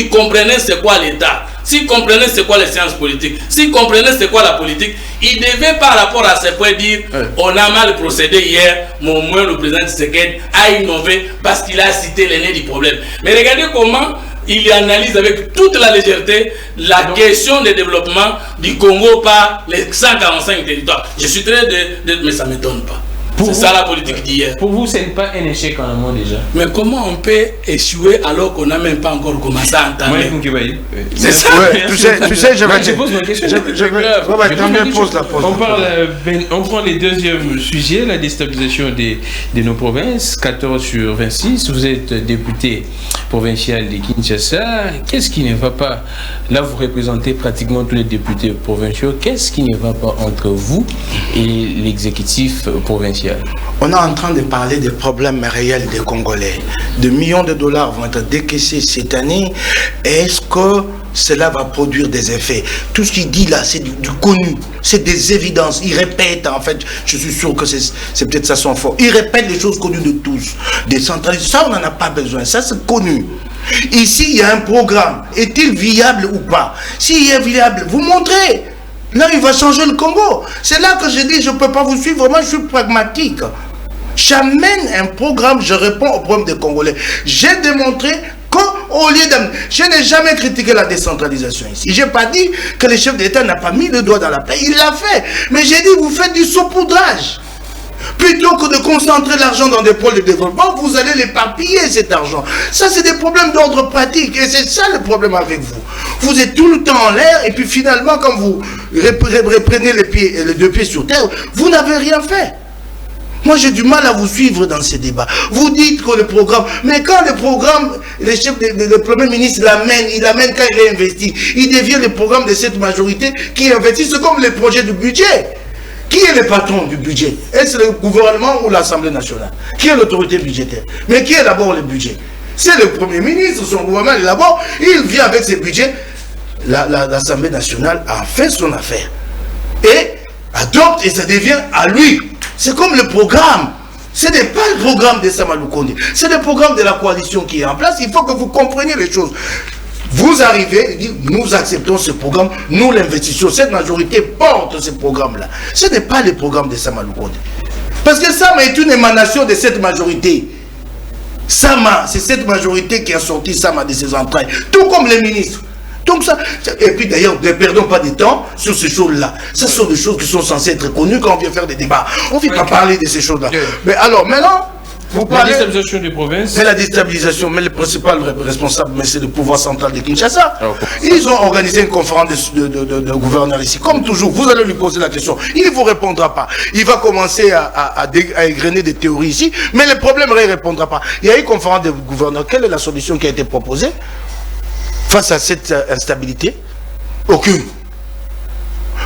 comprenait c'est quoi l'État, s'il comprenait c'est quoi les sciences politiques, s'il comprenait c'est quoi la politique, il devait par rapport à ce point dire on a mal procédé hier, mais au moins le président Tshisekedi a innové parce qu'il a cité l'aîné du problème. Mais regardez comment il analyse avec toute la légèreté la question du développement du Congo par les 145 territoires. Je suis très mais ça ne m'étonne pas. C'est ça la politique d'hier. Pour vous, ce n'est pas un échec en amont déjà. Mais comment on peut échouer alors qu'on n'a même pas encore commencé à entamer? C'est ça. Ouais, tu sais, je pose ma question. On prend les deuxièmes sujets, la déstabilisation de nos provinces, 14 sur 26. Vous êtes député provincial de Kinshasa. Qu'est-ce qui ne va pas? Là, vous représentez pratiquement tous les députés provinciaux. Qu'est-ce qui ne va pas entre vous et l'exécutif provincial? On est en train de parler des problèmes réels des Congolais. De millions de dollars vont être décaissés cette année. Est-ce que cela va produire des effets? Tout ce qu'il dit là, c'est du connu. C'est des évidences. Il répète, en fait, je suis sûr que c'est peut-être ça son fort. Il répète les choses connues de tous. Décentralisé, ça on n'en a pas besoin. Ça c'est connu. Ici, il y a un programme. Est-il viable ou pas? S'il est viable, vous montrez. Là, il va changer le Congo. C'est là que je dis, je ne peux pas vous suivre. Moi, je suis pragmatique. J'amène un programme, je réponds aux problèmes des Congolais. J'ai démontré qu'au lieu d'amener... Je n'ai jamais critiqué la décentralisation ici. Je n'ai pas dit que le chef d'État n'a pas mis le doigt dans la plaie. Il l'a fait. Mais j'ai dit, vous faites du saupoudrage. Plutôt que de concentrer l'argent dans des pôles de développement, vous allez l'éparpiller cet argent. Ça, c'est des problèmes d'ordre pratique. Et c'est ça le problème avec vous. Vous êtes tout le temps en l'air et puis finalement, quand vous reprenez les deux pieds sur terre, vous n'avez rien fait. Moi, j'ai du mal à vous suivre dans ces débats. Vous dites que le programme... Mais quand le programme, le Premier ministre l'amène, il l'amène quand il est investi. Il devient le programme de cette majorité qui investit. C'est comme les projets du budget. Qui est le patron du budget? Est-ce le gouvernement ou l'Assemblée nationale? Qui est l'autorité budgétaire? Mais qui élabore le budget? C'est le Premier ministre, son gouvernement élabore. Il vient avec ses budgets. L'Assemblée nationale a fait son affaire. Et adopte et ça devient à lui. C'est comme le programme. Ce n'est pas le programme de Sama Lukonde. C'est le programme de la coalition qui est en place. Il faut que vous compreniez les choses. Vous arrivez, nous acceptons ce programme, nous l'investissons. Cette majorité porte ce programme-là. Ce n'est pas le programme de Sama Lukonde. Parce que Sama est une émanation de cette majorité. Sama, c'est cette majorité qui a sorti Sama de ses entrailles. Tout comme les ministres. Donc ça, et puis d'ailleurs, ne perdons pas de temps sur ces choses-là. Ce sont des choses qui sont censées être connues quand on vient faire des débats. On ne vient pas parler de ces choses-là. Mais alors, maintenant... La déstabilisation des provinces. C'est la déstabilisation, mais le principal responsable, c'est le pouvoir central de Kinshasa. Ils ont organisé une conférence de gouverneurs ici. Comme toujours, vous allez lui poser la question. Il ne vous répondra pas. Il va commencer à égrener des théories ici, mais le problème, il ne répondra pas. Il y a eu une conférence de gouverneurs. Quelle est la solution qui a été proposée face à cette instabilité? Aucune.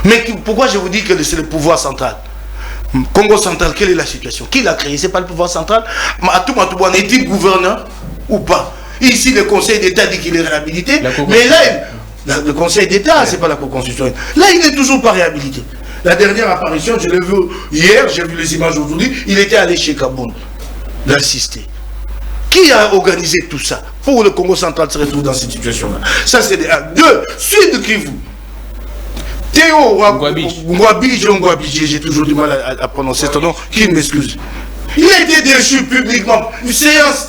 Mais pourquoi je vous dis que c'est le pouvoir central? Congo central, quelle est la situation? Qui l'a créé? C'est pas le pouvoir central. Est-il gouverneur ou pas? Ici, le Conseil d'État dit qu'il est réhabilité. Mais là, le Conseil d'État, c'est pas la Cour constitutionnelle. Là, il n'est toujours pas réhabilité. La dernière apparition, je l'ai vu hier, j'ai vu les images aujourd'hui, il était allé chez Kaboun, d'assister. Qui a organisé tout ça pour le Congo central se retrouve dans cette situation-là? Ça, c'est des 2. Sud Kivu. Théo Ngwabi, j'ai toujours du mal à prononcer ton nom, qui m'excuse. Il a été déchu publiquement. Une séance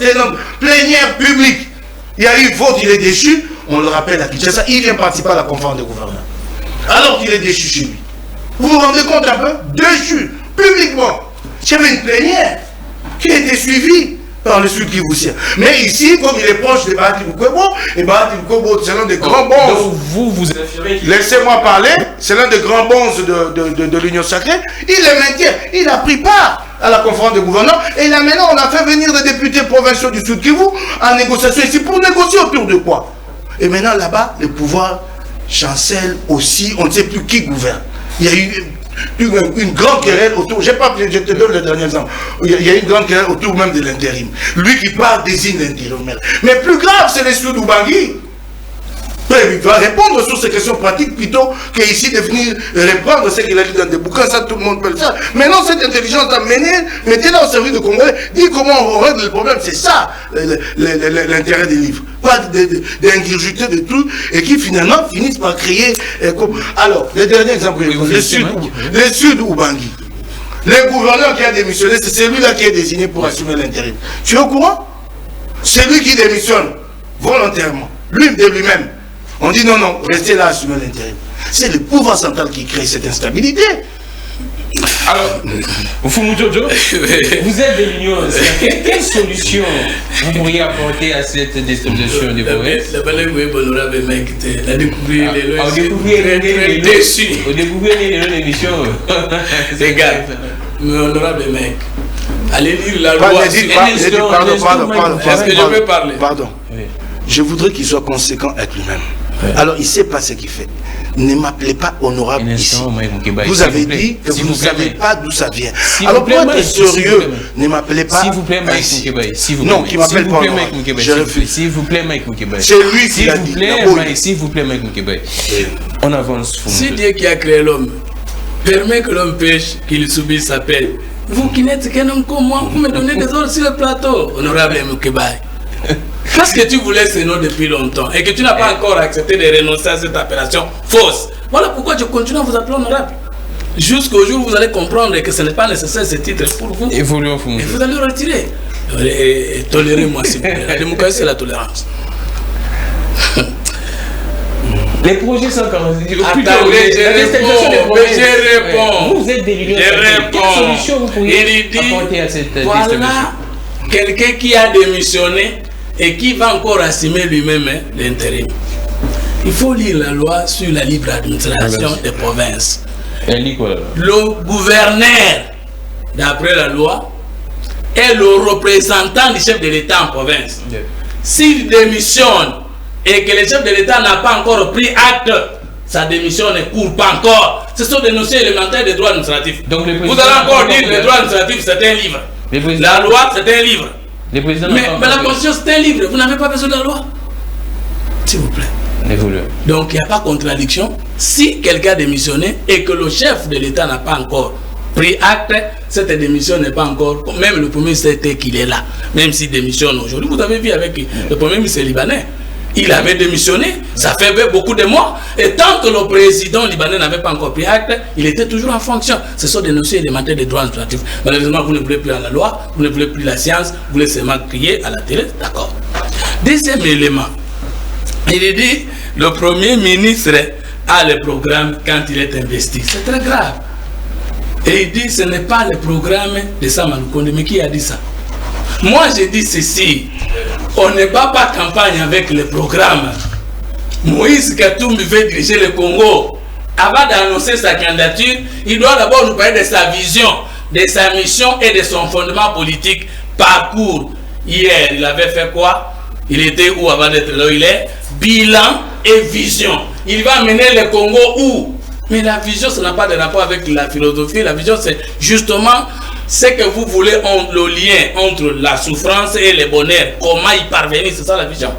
plénière publique. Il y a eu vote, il est déchu. On le rappelle à Kinshasa, il vient participer à la conférence des gouverneurs. Alors qu'il est déchu chez lui. Vous vous rendez compte un peu? Déchu publiquement. Il y avait une plénière qui a été suivie par le Sud Kivu. Mais ici, comme il est proche de Bahati Lukwebo, et Bahati Lukwebo, c'est l'un des grands bons. Donc vous affirmez. Laissez-moi parler, c'est l'un des grands bons de l'Union sacrée. Il le maintient, il a pris part à la conférence des gouverneurs. Et là maintenant, on a fait venir des députés provinciaux du Sud Kivu en négociation ici pour négocier autour de quoi? Et maintenant là-bas, le pouvoir chancelle aussi, on ne sait plus qui gouverne. Il y a eu une grande querelle autour, je te donne le dernier exemple, il y a une grande querelle autour même de l'intérim. Lui qui part désigne l'intérimaire. Mais plus grave, c'est les Sud Ubangi. Il doit répondre sur ces questions pratiques plutôt qu'ici de venir reprendre ce qu'il a dit dans des bouquins, ça tout le monde peut le faire. Maintenant, cette intelligence a mené, mettez-la au service de Congolais, dit comment on règle le problème, c'est ça l'intérêt des livres. Pas d'ingurgiter de tout et qui finalement finissent par créer. Alors, le dernier exemple, le Sud Ubangi. Le gouverneur qui a démissionné, c'est celui-là qui est désigné pour assumer l'intérim. Tu es au courant? C'est lui qui démissionne volontairement, lui de lui-même. On dit non, non, restez là, assumez l'intérim. C'est le pouvoir central qui crée cette instabilité. Alors, Fumujojo, vous êtes de l'Union. Quelle solution vous pourriez apporter à cette déstabilisation des provinces? La découvrir les déçus. Au découvrir les émissions. Les gars, mais honorable mec, allez lire la loi. Est-ce que je peux parler? Pardon. Je voudrais qu'il soit conséquent avec lui-même. Alors, il ne sait pas ce qu'il fait. Ne m'appelez pas honorable ici. Vous avez dit que vous ne savez pas d'où ça vient. Alors, pour être sérieux, ne m'appelez pas. S'il vous plaît, Mike Moukébaye. Non, qui m'appelle pas honorable. Je refuse. S'il vous plaît, Mike Moukébaye. C'est lui qui l'a dit. S'il vous plaît, Mike Moukébaye. On avance. Si Dieu qui a créé l'homme permet que l'homme pêche, qu'il subisse sa peine, vous qui n'êtes qu'un homme comme moi, vous me donnez des ordres sur le plateau, honorable Moukébaye. Parce que tu voulais ce nom depuis longtemps et que tu n'as pas encore accepté de renoncer à cette appellation fausse. Voilà pourquoi je continue à vous appeler honorable. Jusqu'au jour où vous allez comprendre que ce n'est pas nécessaire ce titre pour vous. Et vous allez le retirer. Et tolérez-moi s'il vous plaît. La démocratie, c'est la tolérance. Les projets sont comme... Attendez, je réponds. Vous êtes des l'Union. Quelle solution vous pourriez apporter à cette déstabilisation? Voilà quelqu'un qui a démissionné et qui va encore assumer lui-même l'intérim. Il faut lire la loi sur la libre administration des provinces. Elle dit quoi? Le gouverneur, d'après la loi, est le représentant du chef de l'État en province. S'il démissionne et que le chef de l'État n'a pas encore pris acte, sa démission ne court pas encore. Ce sont des notions élémentaires des droits administratifs. Donc, vous allez encore dire que les droits administratifs, c'est un livre. La loi, c'est un livre. Mais la Constitution, c'est un livre. Vous n'avez pas besoin de la loi. S'il vous plaît. Donc, il n'y a pas de contradiction. Si quelqu'un a démissionné et que le chef de l'État n'a pas encore pris acte, cette démission n'est pas encore... Même le Premier ministre était qu'il est là. Même s'il démissionne aujourd'hui. Vous avez vu avec le Premier ministre libanais. Il avait démissionné, ça fait beaucoup de mois. Et tant que le président libanais n'avait pas encore pris acte, il était toujours en fonction. Ce sont des notions élémentaires des droits administratifs. Malheureusement, vous ne voulez plus la loi, vous ne voulez plus la science, vous voulez seulement crier à la télé. D'accord. Deuxième élément, il dit le Premier ministre a le programme quand il est investi. C'est très grave. Et il dit ce n'est pas le programme de Sama Lukonde. Mais qui a dit ça? Moi, j'ai dit ceci. On ne bat pas campagne avec le programme. Moïse Katumbi veut diriger le Congo. Avant d'annoncer sa candidature, il doit d'abord nous parler de sa vision, de sa mission et de son fondement politique. Parcours. Hier, il avait fait quoi? Il était où avant d'être là où il est? Bilan et vision. Il va mener le Congo où? Mais la vision, ça n'a pas de rapport avec la philosophie. La vision, c'est justement c'est que vous voulez le lien entre la souffrance et le bonheur. Comment y parvenir, c'est ça la vision.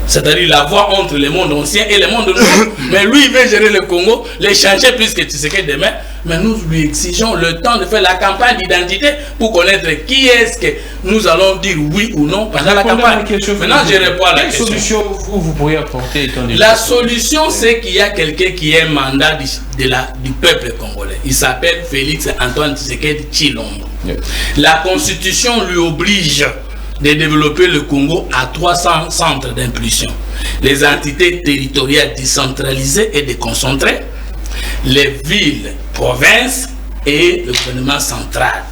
C'est-à-dire la voie entre le monde ancien et le monde nouveau. Mais lui, il veut gérer le Congo, les changer plus que Tshisekedi demain. Mais nous lui exigeons le temps de faire la campagne d'identité pour connaître qui est-ce que nous allons dire oui ou non pendant la campagne. Maintenant, je réponds à la question. Quelle solution vous pourriez apporter étant donné la solution, c'est qu'il y a quelqu'un qui est un mandat du peuple congolais. Il s'appelle Félix Antoine Tshisekedi Tshilombo. Yeah. La Constitution lui oblige de développer le Congo à 300 centres d'impulsion. Les entités territoriales décentralisées et déconcentrées, les villes, provinces et le gouvernement central.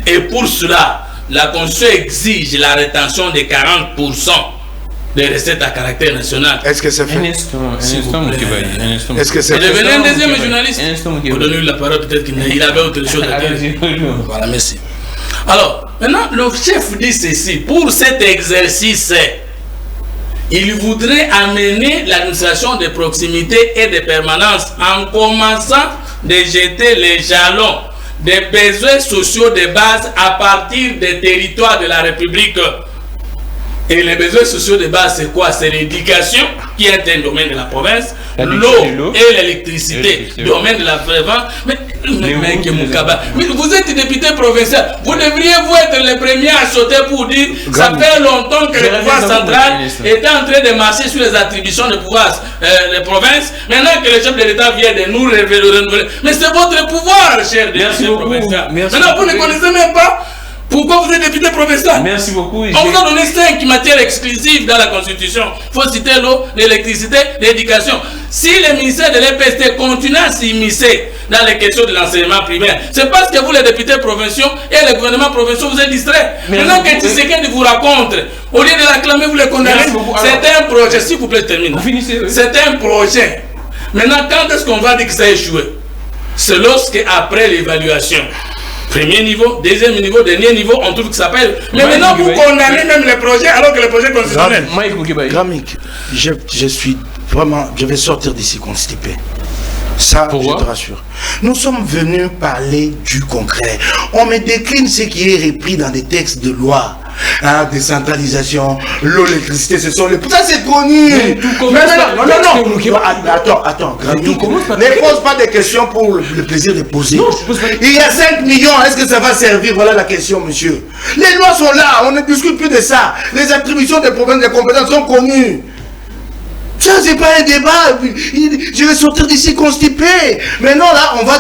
Et pour cela, la Constitution exige la rétention de 40% des recettes à caractère national. Est-ce que c'est fait? Un instant, Est-ce que c'est fait? Devenez un deuxième journaliste. Vous donnez la parole, peut-être qu'il avait autre chose à dire. Voilà, merci. Alors, maintenant, le chef dit ceci. Pour cet exercice, il voudrait amener l'administration de proximité et de permanence en commençant de jeter les jalons des besoins sociaux de base à partir des territoires de la République. Et les besoins sociaux de base, c'est quoi? C'est l'éducation, qui est un domaine de la province, l'eau et l'électricité, domaine de la province. Mais vous êtes député provincial, vous devriez vous être les premiers à sauter pour dire ça fait longtemps que le pouvoir central est en train de marcher sur les attributions de pouvoir des provinces. Maintenant que le chef de l'État vient de nous renouveler, mais c'est votre pouvoir, cher député provincial. Maintenant vous ne connaissez même pas pourquoi vous êtes député provincial. Merci beaucoup. On vous a donné 5 matières exclusives dans la Constitution. Il faut citer l'eau, l'électricité, l'éducation. Si le ministère de l'EPST continue à s'immiscer dans les questions de l'enseignement primaire, c'est parce que vous, les députés provinciaux et les gouvernements provinciaux, vous êtes distraits. Maintenant que Tshisekedi vous raconte, au lieu de l'acclamer, vous le condamnez. C'est un projet, s'il vous plaît, termine. C'est un projet. Maintenant, quand est-ce qu'on va dire que ça a échoué? C'est lorsque, après l'évaluation, premier niveau, deuxième niveau, dernier niveau, on trouve que ça s'appelle. Mais maintenant, vous condamnez même les projets alors que les projets constitutionnels. Gramik, je suis vraiment, je vais sortir d'ici constipé. Ça, je te rassure. Nous sommes venus parler du concret. On me décline ce qui est repris dans des textes de loi. Hein, décentralisation, l'eau, l'électricité, ce sont les... Ça, c'est connu. Non. Attends. Ne pose pas des questions pour le plaisir de poser. Non, il y a 5 millions. Est-ce que ça va servir? Voilà la question, monsieur. Les lois sont là. On ne discute plus de ça. Les attributions des problèmes de compétences sont connues. Ça, c'est pas un débat. Je vais sortir d'ici constipé. Maintenant, là, on va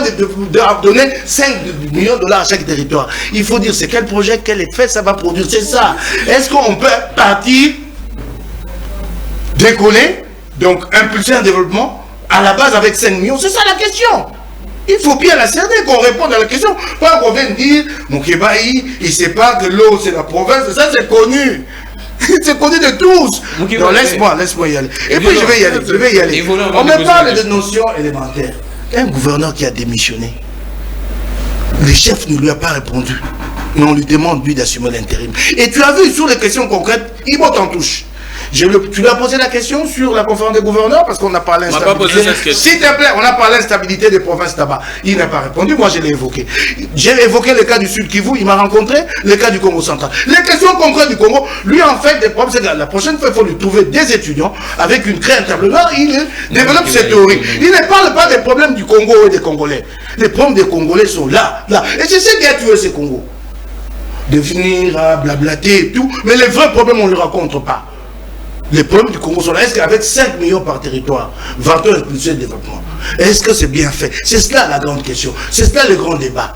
donner 5 millions de dollars à chaque territoire. Il faut dire c'est quel projet, quel effet ça va produire. C'est ça. Est-ce qu'on peut partir, décoller, donc impulser un développement à la base avec 5 millions? C'est ça la question. Il faut bien la cerner qu'on réponde à la question. Pas qu'on vienne dire, mon Kébaï, il ne sait pas que l'eau, c'est la province. Ça, c'est connu. C'est connu de tous. Non, laisse-moi y aller. Et puis je vais y aller. On me parle de notions élémentaires. Un gouverneur qui a démissionné, le chef ne lui a pas répondu. Mais on lui demande, lui, d'assumer l'intérim. Et tu as vu, sur les questions concrètes, il botte en touche. Tu lui as posé la question sur la conférence des gouverneurs parce qu'on a parlé d'instabilité. S'il te plaît, on a parlé d'instabilité des provinces là-bas. Il n'a pas répondu, moi je l'ai évoqué. J'ai évoqué le cas du Sud Kivu, il m'a rencontré le cas du Congo central. Les questions concrètes du Congo, lui en fait, des problèmes, c'est que la prochaine fois, il faut lui trouver des étudiants avec une création interpellante. Il développe ses théories. Il ne parle pas des problèmes du Congo et des Congolais. Les problèmes des Congolais sont là. Et c'est ce qui a tué ces Congos. De venir à blablater et tout, mais les vrais problèmes, on ne les rencontre pas. Les problèmes du Congo sont là. Est-ce qu'avec 5 millions par territoire, 20 ans impulsés de développement, est-ce que c'est bien fait? C'est cela la grande question. C'est cela le grand débat.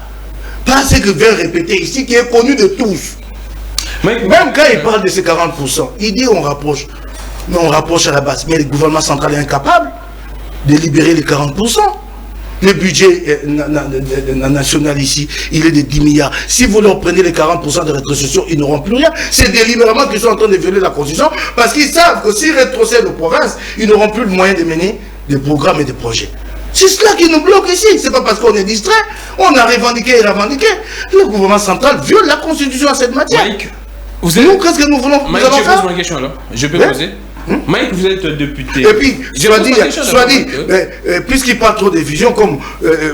Pas ce que vient répéter ici, qui est connu de tous. Même quand il parle de ces 40%, il dit on rapproche. Mais on rapproche à la base. Mais le gouvernement central est incapable de libérer les 40%. Le budget national ici, il est de 10 milliards. Si vous leur prenez les 40% de rétrocession, ils n'auront plus rien. C'est délibérément qu'ils sont en train de violer la Constitution parce qu'ils savent que s'ils rétrocèdent aux provinces, ils n'auront plus le moyen de mener des programmes et des projets. C'est cela qui nous bloque ici. C'est pas parce qu'on est distrait. On a revendiqué et revendiqué. Le gouvernement central viole la Constitution à cette matière. Mike, nous, qu'est-ce que nous voulons Mike, je pose ma question alors. Je peux poser. Mike, vous êtes député. Et puis, soit dit, puisqu'il parle trop des visions, comme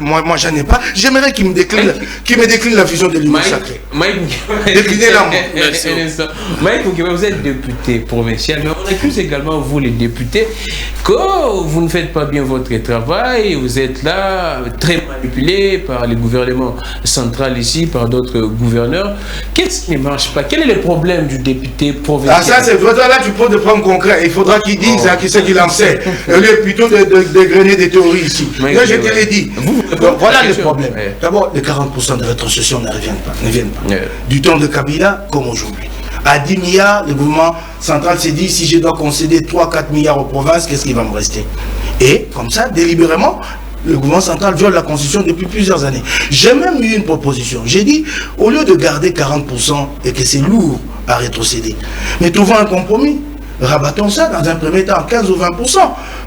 moi j'en ai pas, j'aimerais qu'il me décline la vision de l'Union sacrée. Mike, déclinez-la. Mike, vous êtes député provincial, mais on accuse également, vous les députés, que vous ne faites pas bien votre travail, vous êtes là très manipulé par les gouvernements central ici, par d'autres gouverneurs. Qu'est-ce qui ne marche pas? Quel est le problème du député provincial? Ah, ça, c'est là, tu prends des problèmes concrets. Il faudra qu'il dise qui c'est qu'il en sait. Au lieu plutôt de grainer des théories ici. Là, je te l'ai dit. Donc, voilà le problème. D'abord, les 40% de rétrocession ne viennent pas. Du temps de Kabila comme aujourd'hui. À 10 milliards, le gouvernement central s'est dit, si je dois concéder 3-4 milliards aux provinces, qu'est-ce qui va me rester? Et comme ça, délibérément, le gouvernement central viole la Constitution depuis plusieurs années. J'ai même eu une proposition. J'ai dit, au lieu de garder 40% et que c'est lourd à rétrocéder, mais trouvons un compromis. Rabattons ça dans un premier temps, 15 ou 20%.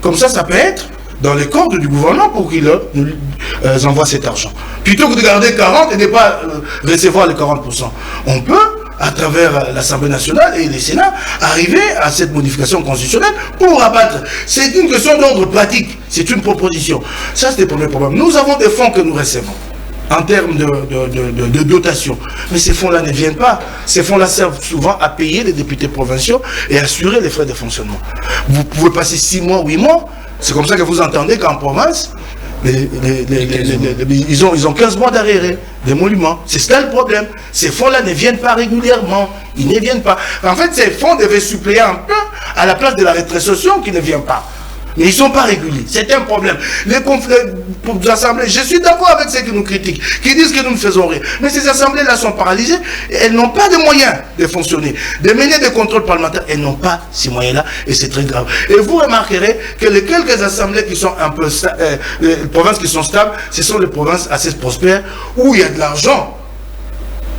Comme ça, ça peut être dans les cordes du gouvernement pour qu'il nous envoie cet argent. Plutôt que de garder 40 et de ne pas recevoir les 40%. On peut, à travers l'Assemblée nationale et les Sénats, arriver à cette modification constitutionnelle pour rabattre. C'est une question d'ordre pratique. C'est une proposition. Ça, c'est le premier problème. Nous avons des fonds que nous recevons en termes de dotation. Mais ces fonds-là ne viennent pas. Ces fonds-là servent souvent à payer les députés provinciaux et assurer les frais de fonctionnement. Vous pouvez passer 6 mois, 8 mois. C'est comme ça que vous entendez qu'en province, ils ont 15 mois d'arriérés, d'émoluments. C'est ça le problème. Ces fonds-là ne viennent pas régulièrement. Ils ne viennent pas. En fait, ces fonds devaient suppléer un peu à la place de la rétrocession qui ne vient pas. Mais ils ne sont pas réguliers. C'est un problème. Les assemblées, je suis d'accord avec ceux qui nous critiquent, qui disent que nous ne faisons rien. Mais ces assemblées-là sont paralysées. Et elles n'ont pas de moyens de fonctionner. De mener des contrôles parlementaires, elles n'ont pas ces moyens-là. Et c'est très grave. Et vous remarquerez que les quelques assemblées qui sont un peu... les provinces qui sont stables, ce sont les provinces assez prospères où il y a de l'argent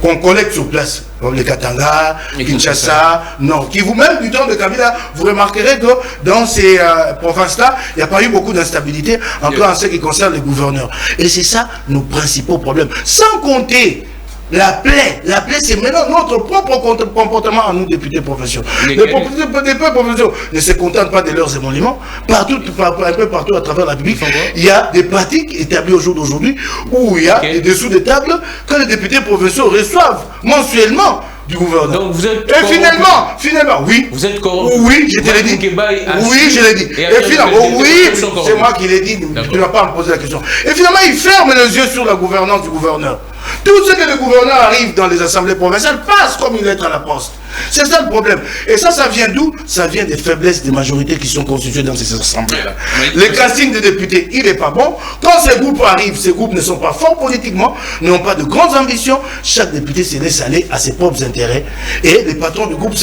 qu'on collecte sur place. Les Katanga, Kinshasa, Nord Kivu, même du temps de Kabila, vous remarquerez que dans ces provinces-là, il n'y a pas eu beaucoup d'instabilité, encore en ce qui concerne les gouverneurs. Et c'est ça nos principaux problèmes. Sans compter la plaie, c'est maintenant notre propre comportement à nous, députés provinciaux. Les députés provinciaux ne se contentent pas de leurs émoluments. Partout, un peu partout à travers la République, il y a des pratiques établies au jour d'aujourd'hui où il y a des dessous de table que les députés provinciaux reçoivent mensuellement du gouvernement. Donc vous êtes et finalement, oui. Vous êtes corrompu. Oui, je te l'ai dit. Oui, je l'ai dit. Et finalement, oui, c'est moi qui l'ai dit. Tu n'as pas à me poser la question. Et finalement, il ferme les yeux sur la gouvernance du gouverneur. Tout ce que le gouverneur arrive dans les assemblées provinciales passe comme une lettre à la poste. C'est ça le problème. Et ça vient d'où? Ça vient des faiblesses des majorités qui sont constituées dans ces assemblées-là. Le casting des députés, il n'est pas bon. Quand ces groupes arrivent, ces groupes ne sont pas forts politiquement, n'ont pas de grandes ambitions. Chaque député se laisse aller à ses propres intérêts. Et les patrons du groupe,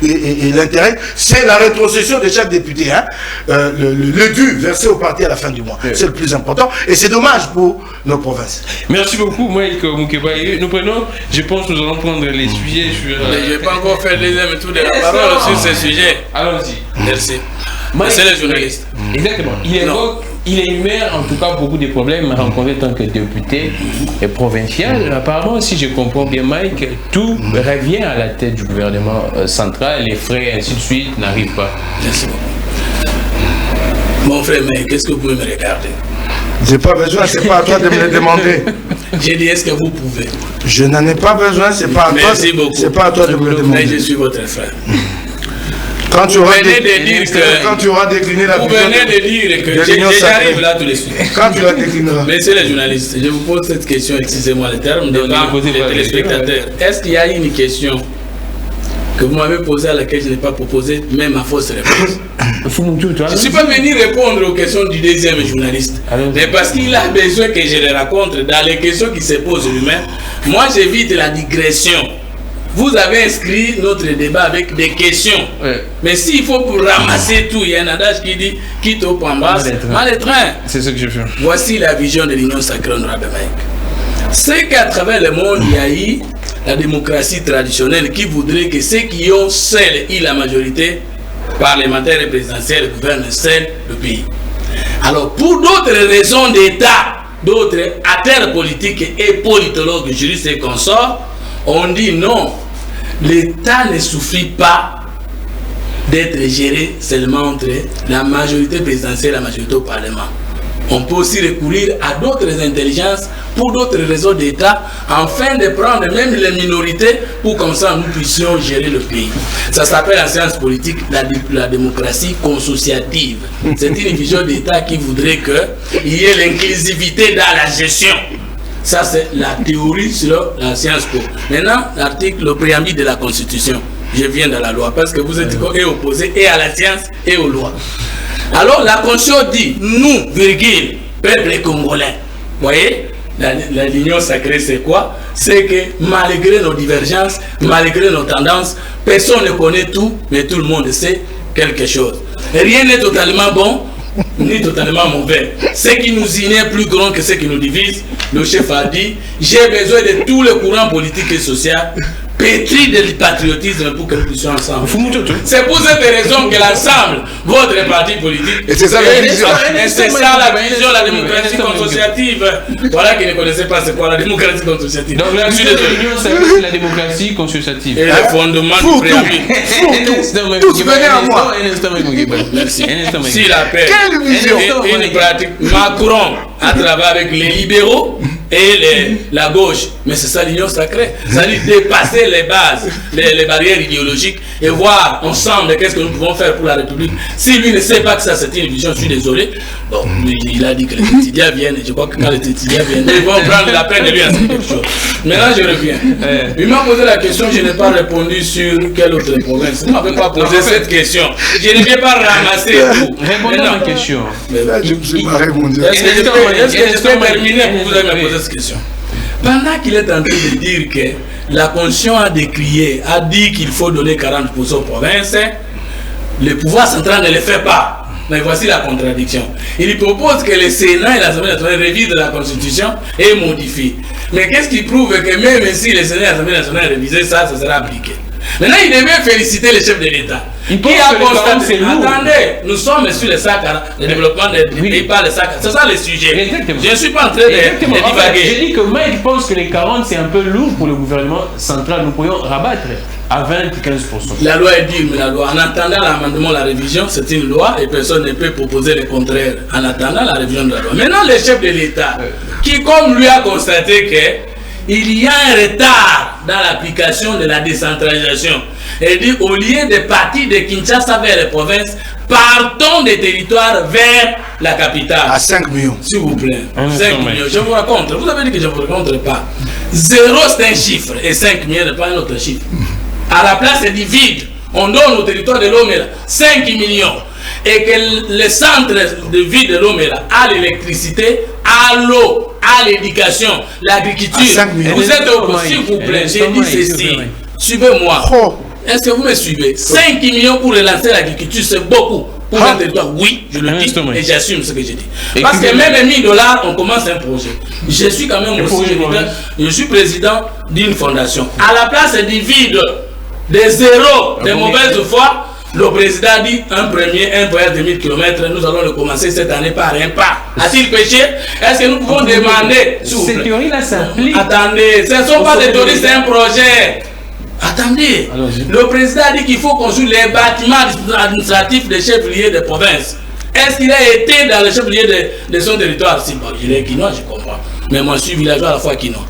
l'intérêt, c'est la rétrocession de chaque député. Hein. Le dû versé au parti à la fin du mois. C'est le plus important. Et c'est dommage pour nos provinces. Merci beaucoup, Mike Moukeba. Nous prenons, je pense que nous allons prendre les sujets sur... Je n'ai pas encore fait les deuxième tour de la parole sur ces sujets. Allons-y. Merci. C'est les journalistes. Exactement. Il énumère en tout cas beaucoup de problèmes rencontrés en tant que député et provincial. Apparemment, si je comprends bien, Mike, tout revient à la tête du gouvernement central, les frais, ainsi de suite, n'arrivent pas. Merci beaucoup. Mon frère, mais qu'est-ce que vous pouvez me regarder? J'ai pas besoin, c'est pas à toi de me le demander. J'ai dit, est-ce que vous pouvez? Je n'en ai pas besoin, c'est pas à toi. Merci beaucoup. C'est pas à toi de me le demander. Mais je suis votre frère. Quand tu auras décliné la vision, vous venez de dire que j'arrive là tout de suite. Quand tu la déclineras. Messieurs les journalistes, je vous pose cette question, excusez-moi le terme, devant les téléspectateurs. Est-ce qu'il y a une question que vous m'avez posée à laquelle je n'ai pas proposé, même à fausse réponse? Je ne suis pas venu répondre aux questions du deuxième journaliste. Mais parce qu'il a besoin que je les raconte dans les questions qui se posent lui-même. Moi, j'évite la digression. Vous avez inscrit notre débat avec des questions. Mais s'il faut pour ramasser tout, il y a un adage qui dit quitte au pambas, mal les trains. C'est ce que je fais. Voici la vision de l'Union sacrée honorable Mike. C'est qu'à travers le monde, il y a eu la démocratie traditionnelle qui voudrait que ceux qui ont seuls eu la majorité parlementaire et présidentielle gouvernent seuls le pays. Alors, pour d'autres raisons d'État, d'autres acteurs politiques et politologues, juristes et consorts, on dit non, l'État ne suffit pas. d'être géré seulement entre la majorité présidentielle et la majorité au Parlement. On peut aussi recourir à d'autres intelligences pour d'autres réseaux d'État afin de prendre même les minorités pour comme ça nous puissions gérer le pays. Ça s'appelle en sciences politiques la démocratie consociative. C'est une vision d'État qui voudrait qu'il y ait l'inclusivité dans la gestion. Ça c'est la théorie sur la science po. Maintenant, l'article, le préambule de la Constitution. Je viens de la loi parce que vous êtes opposé et à la science et aux lois. Alors la Constitution dit, nous, virgule, peuple congolais. Vous voyez, la ligne sacrée c'est quoi? C'est que malgré nos divergences, malgré nos tendances, personne ne connaît tout, mais tout le monde sait quelque chose. Rien n'est totalement bon, ni totalement mauvais. Ce qui nous unit est plus grand que ce qui nous divise. Le chef a dit, j'ai besoin de tous les courants politiques et sociaux pétri de patriotisme pour que nous puissions ensemble. C'est pour cette raison que l'ensemble, votre parti politique, et c'est ça la vision. Et c'est ça la vision, la démocratie consociative. Voilà qui ne connaissait pas c'est quoi la démocratie consociative. Donc la vision de l'Union, c'est la démocratie consociative. Et le fondement du préambule. Tous venez à moi. Merci. Si la paix quelle vision et une pratique. Macron à travers avec les libéraux et la gauche. Mais c'est ça l'union sacrée. Ça dit dépasser les bases, les barrières idéologiques et voir ensemble qu'est-ce que nous pouvons faire pour la République. Si lui ne sait pas que ça c'est une vision, je suis désolé. Bon, il a dit que les étudiants viennent. Je crois que quand les étudiants viennent, ils vont prendre la peine de lui enseigner quelque chose. Maintenant je reviens. Il m'a posé la question, je n'ai pas répondu sur quelle autre province. Il ne m'avait pas posé cette question. Je ne viens pas ramasser tout. Répondons à la question. Mais là, je me suis pas répondu. Est-ce que je peux terminer pour vous me poser cette question? Pendant qu'il est en train de dire que la Constitution a décrié, a dit qu'il faut donner 40% aux provinces, le pouvoir central ne le fait pas. Mais voici la contradiction. Il propose que le Sénat et l'Assemblée nationale révisent la Constitution et modifient. Mais qu'est-ce qui prouve que même si le Sénat et l'Assemblée nationale révisent ça, ça sera appliqué? Maintenant, il devait féliciter le chef de l'État. Qui a constaté, attendez, nous sommes sur le sac, le développement des pays par le sac. C'est ça le sujet. Exactement. Je ne suis pas en train de divaguer. J'ai dit que Mike pense que les 40 c'est un peu lourd pour le gouvernement central. Nous pourrions rabattre à 20-15%. La loi est dure, mais la loi, en attendant l'amendement, la révision, c'est une loi et personne ne peut proposer le contraire en attendant la révision de la loi. Maintenant, le chef de l'État, qui comme lui a constaté que il y a un retard dans l'application de la décentralisation. Et dit au lieu de partir de Kinshasa vers les provinces, partons des territoires vers la capitale. À 5 millions. S'il vous plaît. 5 millions. Je vous raconte. Vous avez dit que je ne vous raconte pas. 0 c'est un chiffre et 5 millions n'est pas un autre chiffre. À la place c'est du vide. On donne au territoire de Lomela 5 millions. Et que le centre de vie de Lomela a l'électricité, à l'eau, à l'éducation, l'agriculture. Vous êtes au s'il vous plaît, j'ai dit ceci. Suivez-moi. Est-ce que vous me suivez? 5 millions pour relancer l'agriculture, c'est beaucoup. Pour un territoire, oui, je le dis et j'assume ce que j'ai dit. Parce que même 1000 $, on commence un projet. Je suis quand même aussi, je suis président d'une fondation. À la place du vide, des zéros, des mauvaises foi, le président dit un voyage de 1000 km, nous allons le commencer cette année par un pas. A-t-il péché? Est-ce que nous pouvons demander? Ces théories-là s'appliquent. Attendez, ce ne sont pas des théories, c'est un projet. Attendez, le président a dit qu'il faut construire les bâtiments administratifs des chefs-lieux de province. Est-ce qu'il a été dans le chef-lieu de son territoire? Si, bon, il est quinois, je comprends. Mais moi, je suis villageois à la fois quinois.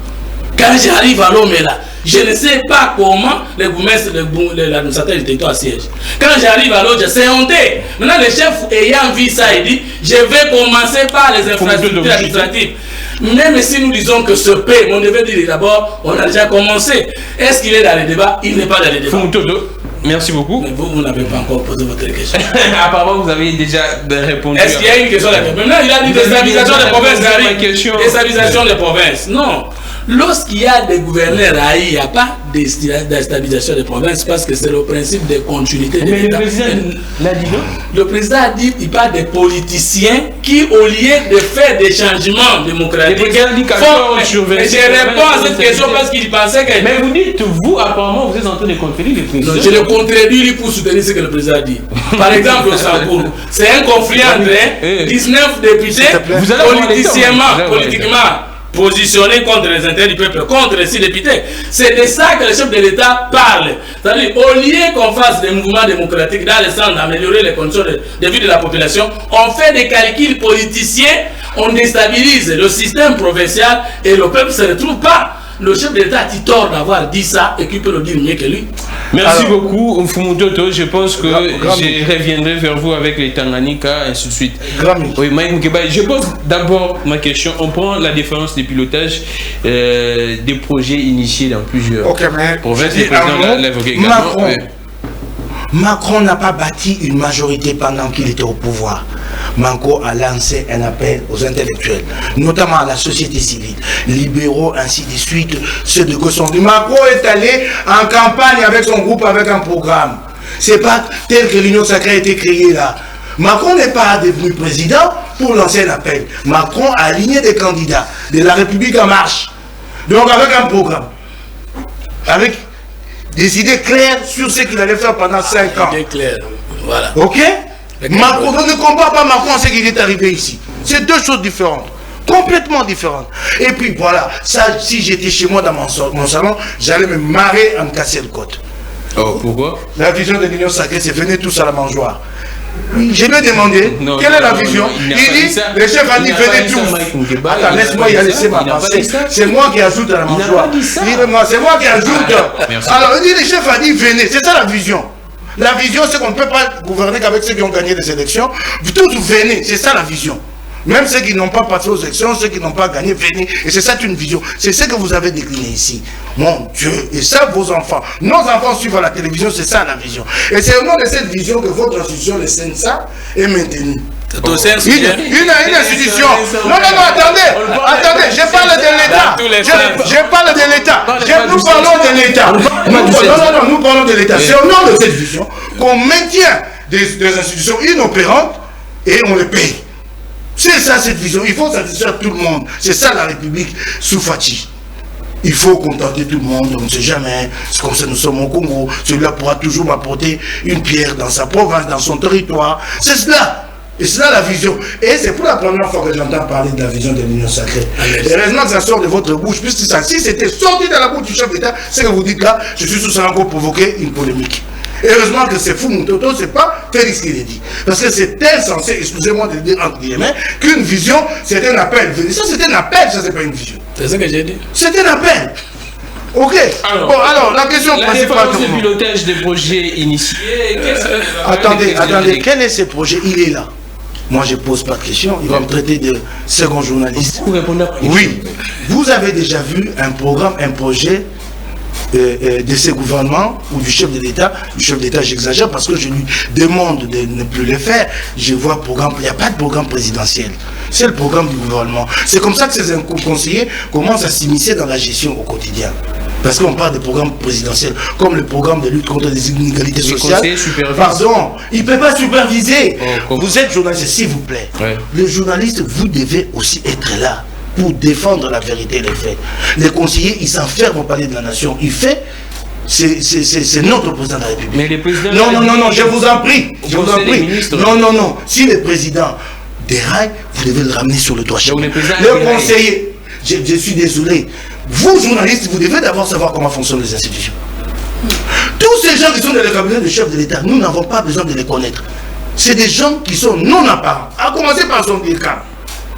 Quand j'arrive à Lomela, je ne sais pas comment l'administrateur du territoire siège. Quand j'arrive à l'autre, c'est honteux. Maintenant, le chef ayant vu ça, il dit, je vais commencer par les infrastructures administratives. Même si nous disons que ce pays, on devait dire d'abord, on a déjà commencé. Est-ce qu'il est dans les débats? Il n'est pas dans les débats. Merci beaucoup. Mais vous n'avez pas encore posé votre question. Apparemment, vous avez déjà répondu. Est-ce qu'il y a une question là? Maintenant, il a dit déstabilisation des provinces. Déstabilisation des provinces. Non. Lorsqu'il y a des gouverneurs haïs, il n'y a pas de déstabilisation des provinces parce que c'est le principe de continuité de l'État. Mais le président l'a dit non? Le président a dit qu'il parle des politiciens qui, au lieu de faire des changements démocratiques, je réponds à cette question parce qu'il pensait que... Mais vous dites, vous, apparemment, vous êtes en train de contredire le président. Non, je le contredis pour soutenir ce que le président a dit. Par exemple, au Sambourg, c'est un conflit entre 19 députés, politiquement, positionner contre les intérêts du peuple, contre les 6 députés. C'est de ça que le chef de l'État parle. C'est-à-dire, au lieu qu'on fasse des mouvements démocratiques dans le sens d'améliorer les conditions de vie de la population, on fait des calculs politiciens, on déstabilise le système provincial et le peuple ne se retrouve pas. Le chef de l'État a tort d'avoir dit ça et qu'il peut le dire mieux que lui. Merci beaucoup, Mfumutoto. Je pense que je reviendrai vers vous avec les Tanganyika, et ainsi de suite. Oui, Mike Mukeba, je pose d'abord ma question. On prend la différence de pilotage des projets initiés dans plusieurs provinces. Le président l'a évoqué également. Macron n'a pas bâti une majorité pendant qu'il était au pouvoir. Macron a lancé un appel aux intellectuels, notamment à la société civile, libéraux, ainsi de suite, ceux de gauche. Macron est allé en campagne avec son groupe, avec un programme. C'est pas tel que l'Union sacrée a été créée là. Macron n'est pas devenu président pour lancer un appel. Macron a aligné des candidats de la République en marche. Donc avec un programme. Avec des idées claires sur ce qu'il allait faire pendant 5 ans. Idées claires, voilà. Ok? Macron, on ne compare pas Macron à ce qu'il est arrivé ici. C'est deux choses différentes. Complètement différentes. Et puis voilà, ça, si j'étais chez moi dans mon salon, j'allais me marrer en casser le côte. Oh, pourquoi? La vision de l'Union sacrée, c'est venez tous à la mangeoire. Je lui ai demandé, quelle est la vision? Il dit, le chef a dit, venez tous. Attends, laisse-moi y aller, laisser ma pensée. C'est moi qui ajoute à la mangeoire. C'est moi qui ajoute. Alors, il dit, le chef a dit, venez. C'est ça la vision. La vision, c'est qu'on ne peut pas gouverner qu'avec ceux qui ont gagné des élections. Vous tous venez, c'est ça la vision. Même ceux qui n'ont pas passé aux élections, ceux qui n'ont pas gagné, venez. Et c'est ça une vision. C'est ce que vous avez décliné ici. Mon Dieu. Et ça, vos enfants. Nos enfants suivent à la télévision, c'est ça la vision. Et c'est au nom de cette vision que votre institution, le CENSA, est maintenue. Une institution. Non, attendez, je parle de l'État. Je parle de l'État. Nous parlons de l'État. Nous parlons de l'État. C'est au nom de cette vision qu'on maintient des institutions inopérantes et on les paye. C'est ça cette vision. Il faut satisfaire tout le monde. C'est ça la République sous Fachi. Il faut contenter tout le monde, on ne sait jamais. C'est comme ça nous sommes au Congo. Celui-là pourra toujours m'apporter une pierre dans sa province, dans son territoire. C'est cela. Et c'est là la vision. Et c'est pour la première fois que j'entends parler de la vision de l'Union sacrée. Et heureusement que ça sort de votre bouche, puisque ça, si c'était sorti de la bouche du chef d'État, c'est que vous dites là, je suis sous encore provoquer une polémique. Et heureusement que c'est fou, Moutoto, c'est pas Félix qui l'a dit. Parce que c'est insensé, excusez-moi de le dire entre guillemets, qu'une vision, c'est un appel. Ça, c'est un appel, ça, c'est pas une vision. C'est ce que j'ai dit. C'est un appel. Ok. Alors, la question principale. Le pilotage des projets initiés. Attendez, quel est ce projet? Il est là. Moi, je ne pose pas de questions. Il va me traiter de second journaliste. Vous répondez à la question. Oui. Vous avez déjà vu un programme, un projet de ce gouvernement ou du chef de l'État? Du chef d'État, j'exagère parce que je lui demande de ne plus le faire. Je vois programme, il n'y a pas de programme présidentiel. C'est le programme du gouvernement. C'est comme ça que ces conseillers commencent à s'immiscer dans la gestion au quotidien. Parce qu'on parle de programmes présidentiels, comme le programme de lutte contre les inégalités sociales. Pardon, il ne peut pas superviser. Vous êtes journaliste, s'il vous plaît. Ouais. Le journaliste, vous devez aussi être là pour défendre la vérité et les faits. Les conseillers, ils s'enferment au palais de la nation. Il fait, c'est notre président de la République. Mais les présidents... Non, je vous en prie. Non. Si le président déraille, vous devez le ramener sur le droit chemin. Le conseiller, je suis désolé. Vous, journalistes, vous devez d'abord savoir comment fonctionnent les institutions. Tous ces gens qui sont dans le cabinet du chef de l'État, nous n'avons pas besoin de les connaître. C'est des gens qui sont non apparents. À commencer par son cas.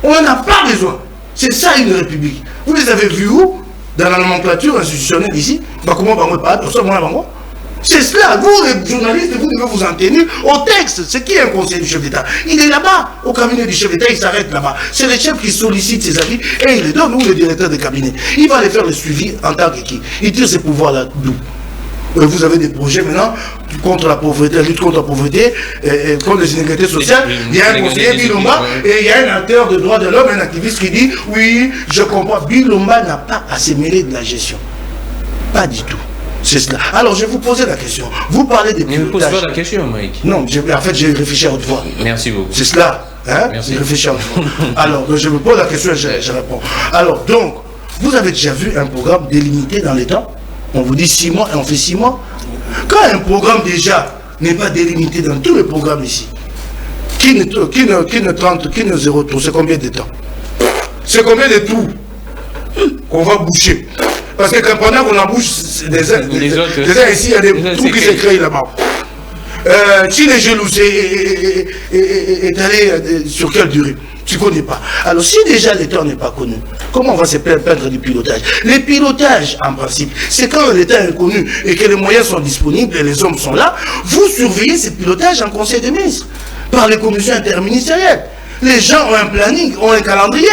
On n'en a pas besoin. C'est ça une république. Vous les avez vus où? Dans la nomenclature institutionnelle ici. C'est cela. Vous, les journalistes, vous devez vous en tenir au texte. C'est qui est un conseiller du chef d'État? Il est là-bas, au cabinet du chef d'État, il s'arrête là-bas. C'est le chef qui sollicite ses avis et il les donne, ou le directeur de cabinet. Il va aller faire le suivi en tant que qui? Il tire ses pouvoirs-là d'où? Vous avez des projets maintenant contre la pauvreté, la lutte contre la pauvreté, contre les inégalités sociales. Il y a un conseiller Bilomba et il y a un acteur de droits de l'homme, un activiste qui dit oui, je comprends. Bilomba n'a pas à se mêler de la gestion. Pas du tout. C'est cela. Alors, je vais vous poser la question. Vous parlez des pilotages. Ne me pose pas la question, Mike. Non, en fait, j'ai réfléchi à haute voix. Merci beaucoup. C'est cela. Hein? Merci. J'ai réfléchi à haute voix. Alors, donc, je me pose la question et je réponds. Alors, donc, vous avez déjà vu un programme délimité dans les temps? On vous dit 6 mois et on fait 6 mois. Quand un programme déjà n'est pas délimité dans tous les programmes ici, qui ne 0 tour, c'est combien de temps? C'est combien de tours? qu'on va boucher. Parce que pendant qu'on embouche des uns ici, il y a des trous qui se créent là-bas. Si les jaloux est allé sur quelle durée? Tu ne connais pas. Alors si déjà l'État n'est pas connu, comment on va se plaindre du pilotage? Les pilotages, en principe, c'est quand l'État est connu et que les moyens sont disponibles et les hommes sont là, vous surveillez ces pilotages en conseil des ministres, par les commissions interministérielles. Les gens ont un planning, ont un calendrier.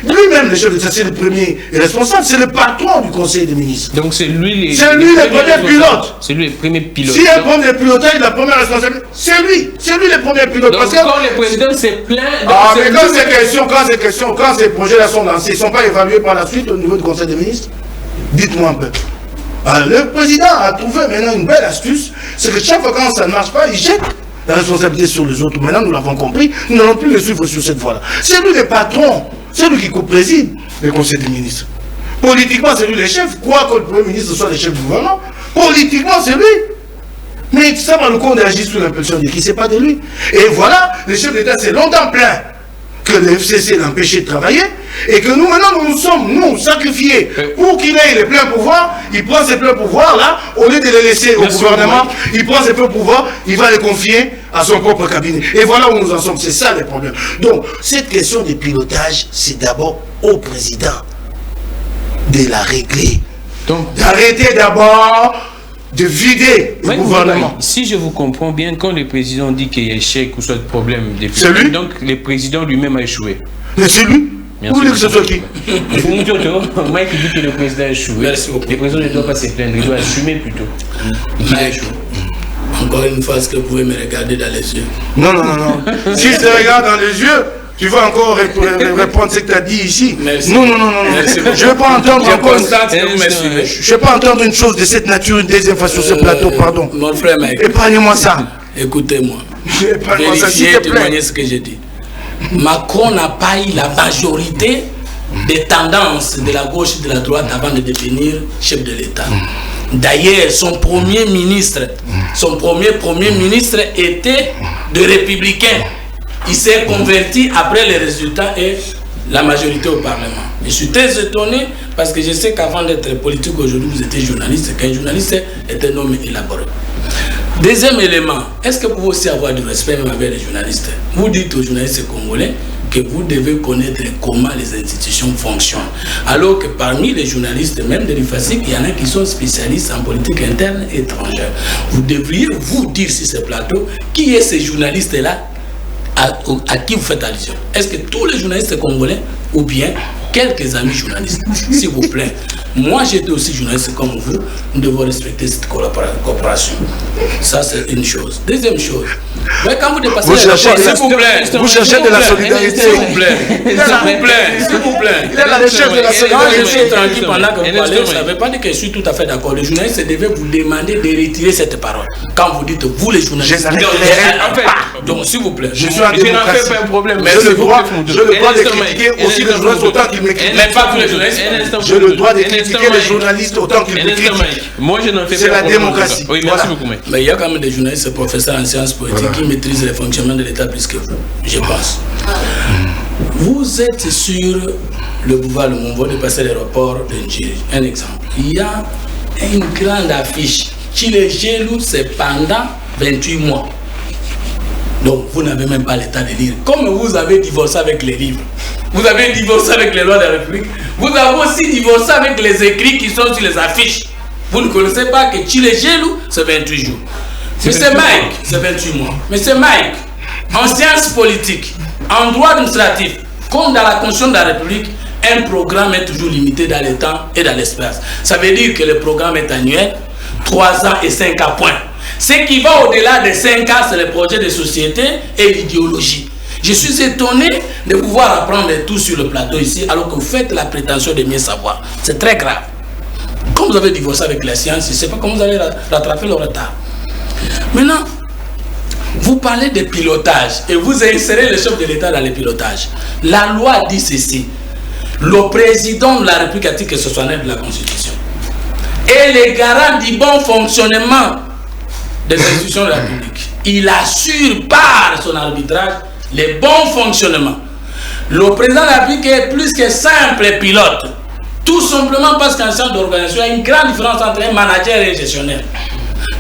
Lui-même, le chef d'État, c'est le premier responsable, c'est le patron du conseil des ministres. Donc c'est lui le premier pilote. C'est lui le premier pilote. S'il y a un problème de pilotage, la première responsabilité, c'est lui le premier pilote. Donc parce que quand le président se plaint... Ah, mais quand ces projets-là sont lancés, ils ne sont pas évalués par la suite au niveau du conseil des ministres? Dites-moi un peu. Alors, le président a trouvé maintenant une belle astuce, c'est que chaque fois quand ça ne marche pas, il jette la responsabilité sur les autres. Maintenant, nous l'avons compris, nous n'allons plus le suivre sur cette voie-là. C'est lui le patron. C'est lui qui co-préside le conseil des ministres. Politiquement, c'est lui le chef. Quoi que le premier ministre soit le chef du gouvernement, politiquement, c'est lui. Mais ça va le compte agit sous l'impulsion de qui? C'est pas de lui. Et voilà, le chef d'État s'est longtemps plaint que le FCC l'empêchait de travailler et que nous, maintenant, nous sommes sacrifiés pour qu'il ait les pleins pouvoirs. Il prend ses pleins pouvoirs là, au lieu de les laisser au gouvernement, il prend ses pleins pouvoirs, il va les confier à son propre cabinet. Et voilà où nous en sommes. C'est ça les problèmes. Donc, cette question de pilotage, c'est d'abord au président de la régler. Donc, d'arrêter d'abord de vider le gouvernement. Si je vous comprends bien, quand le président dit qu'il y a échec ou soit de problème, c'est lui. Donc le président lui-même a échoué. Mais c'est lui. Vous voulez que ce soit qui? Mike dit que le président a échoué. Le président ne doit pas se plaindre, il doit assumer plutôt. Encore une fois, est-ce que vous pouvez me regarder dans les yeux? Non. Si je te regarde dans les yeux, tu vas encore répondre ce que tu as dit ici. Merci. Non. Je ne vais pas entendre encore. Je vais pas entendre une chose de cette nature une deuxième fois sur ce plateau, pardon. Mon frère Mike. Épargne-moi ça. Écoutez-moi. Épargne-moi ça, s'il te plaît. Témoignez ce que j'ai dit. Macron n'a pas eu la majorité des tendances de la gauche et de la droite avant de devenir chef de l'État. D'ailleurs, son premier ministre était de républicain. Il s'est converti après les résultats et la majorité au Parlement. Je suis très étonné parce que je sais qu'avant d'être politique aujourd'hui, vous étiez journaliste, qu'un journaliste est un homme élaboré. Deuxième élément, est-ce que vous pouvez aussi avoir du respect même avec les journalistes? Vous dites aux journalistes congolais que vous devez connaître comment les institutions fonctionnent. Alors que parmi les journalistes, même de l'UFASIC, il y en a qui sont spécialistes en politique interne et étrangère. Vous devriez vous dire sur ce plateau, qui est ces journalistes-là à qui vous faites allusion? Est-ce que tous les journalistes congolais ou bien quelques amis journalistes? S'il vous plaît. Moi, j'étais aussi journaliste comme vous. Nous devons respecter cette coopération. Ça, c'est une chose. Deuxième chose. Ouais, quand vous dépassez s'il vous plaît. Vous cherchez de la solidarité. S'il vous plaît. S'il vous plaît. Il est la recherche de la solidarité. Quand je suis tranquille pendant que vous parlez, ça ne veut pas dire que je suis tout à fait d'accord. Les journalistes devaient vous demander de retirer cette parole. Quand vous dites, vous les journalistes. Donc, s'il vous plaît. Je suis en démocratie. Je n'en fais pas un problème. J'ai le droit de critiquer aussi les journalistes autant qu'ils m'écrivent. Mais pas tous les journalistes. J'ai le droit de critiquer les journalistes autant qu'ils me critiquent. Moi, je n'en fais pas. C'est la démocratie. Oui, merci beaucoup. Mais il y a quand même des journalistes professeurs en sciences politiques qui maîtrisent le fonctionnement de l'État plus que vous, je pense. Vous êtes sur le boulevard Lumumba de passer l'aéroport de Njiri. Un exemple. Il y a une grande affiche qui les gelou, c'est pendant 28 mois. Donc, vous n'avez même pas l'état de lire. Comme vous avez divorcé avec les livres, vous avez divorcé avec les lois de la République, vous avez aussi divorcé avec les écrits qui sont sur les affiches. Vous ne connaissez pas que Chile Gelou, c'est 28 jours. Monsieur Mike, c'est 28 mois. Monsieur Mike, en sciences politiques, en droit administratif, comme dans la Constitution de la République, un programme est toujours limité dans le temps et dans l'espace. Ça veut dire que le programme est annuel, 3 ans et 5 ans, point. Ce qui va au-delà des 5 ans, c'est le projet de société et l'idéologie. Je suis étonné de pouvoir apprendre tout sur le plateau ici, alors que vous faites la prétention de mieux savoir. C'est très grave. Comme vous avez divorcé avec la science, je ne sais pas comment vous allez rattraper le retard. Maintenant, vous parlez de pilotage et vous insérez le chef de l'État dans le pilotage. La loi dit ceci. Le président de la République, article 69 de la Constitution, est le garant du bon fonctionnement des institutions de la République. Il assure par son arbitrage le bon fonctionnement. Le président de la République est plus que simple pilote. Tout simplement parce qu'en champ d'organisation, il y a une grande différence entre un manager et un gestionnaire.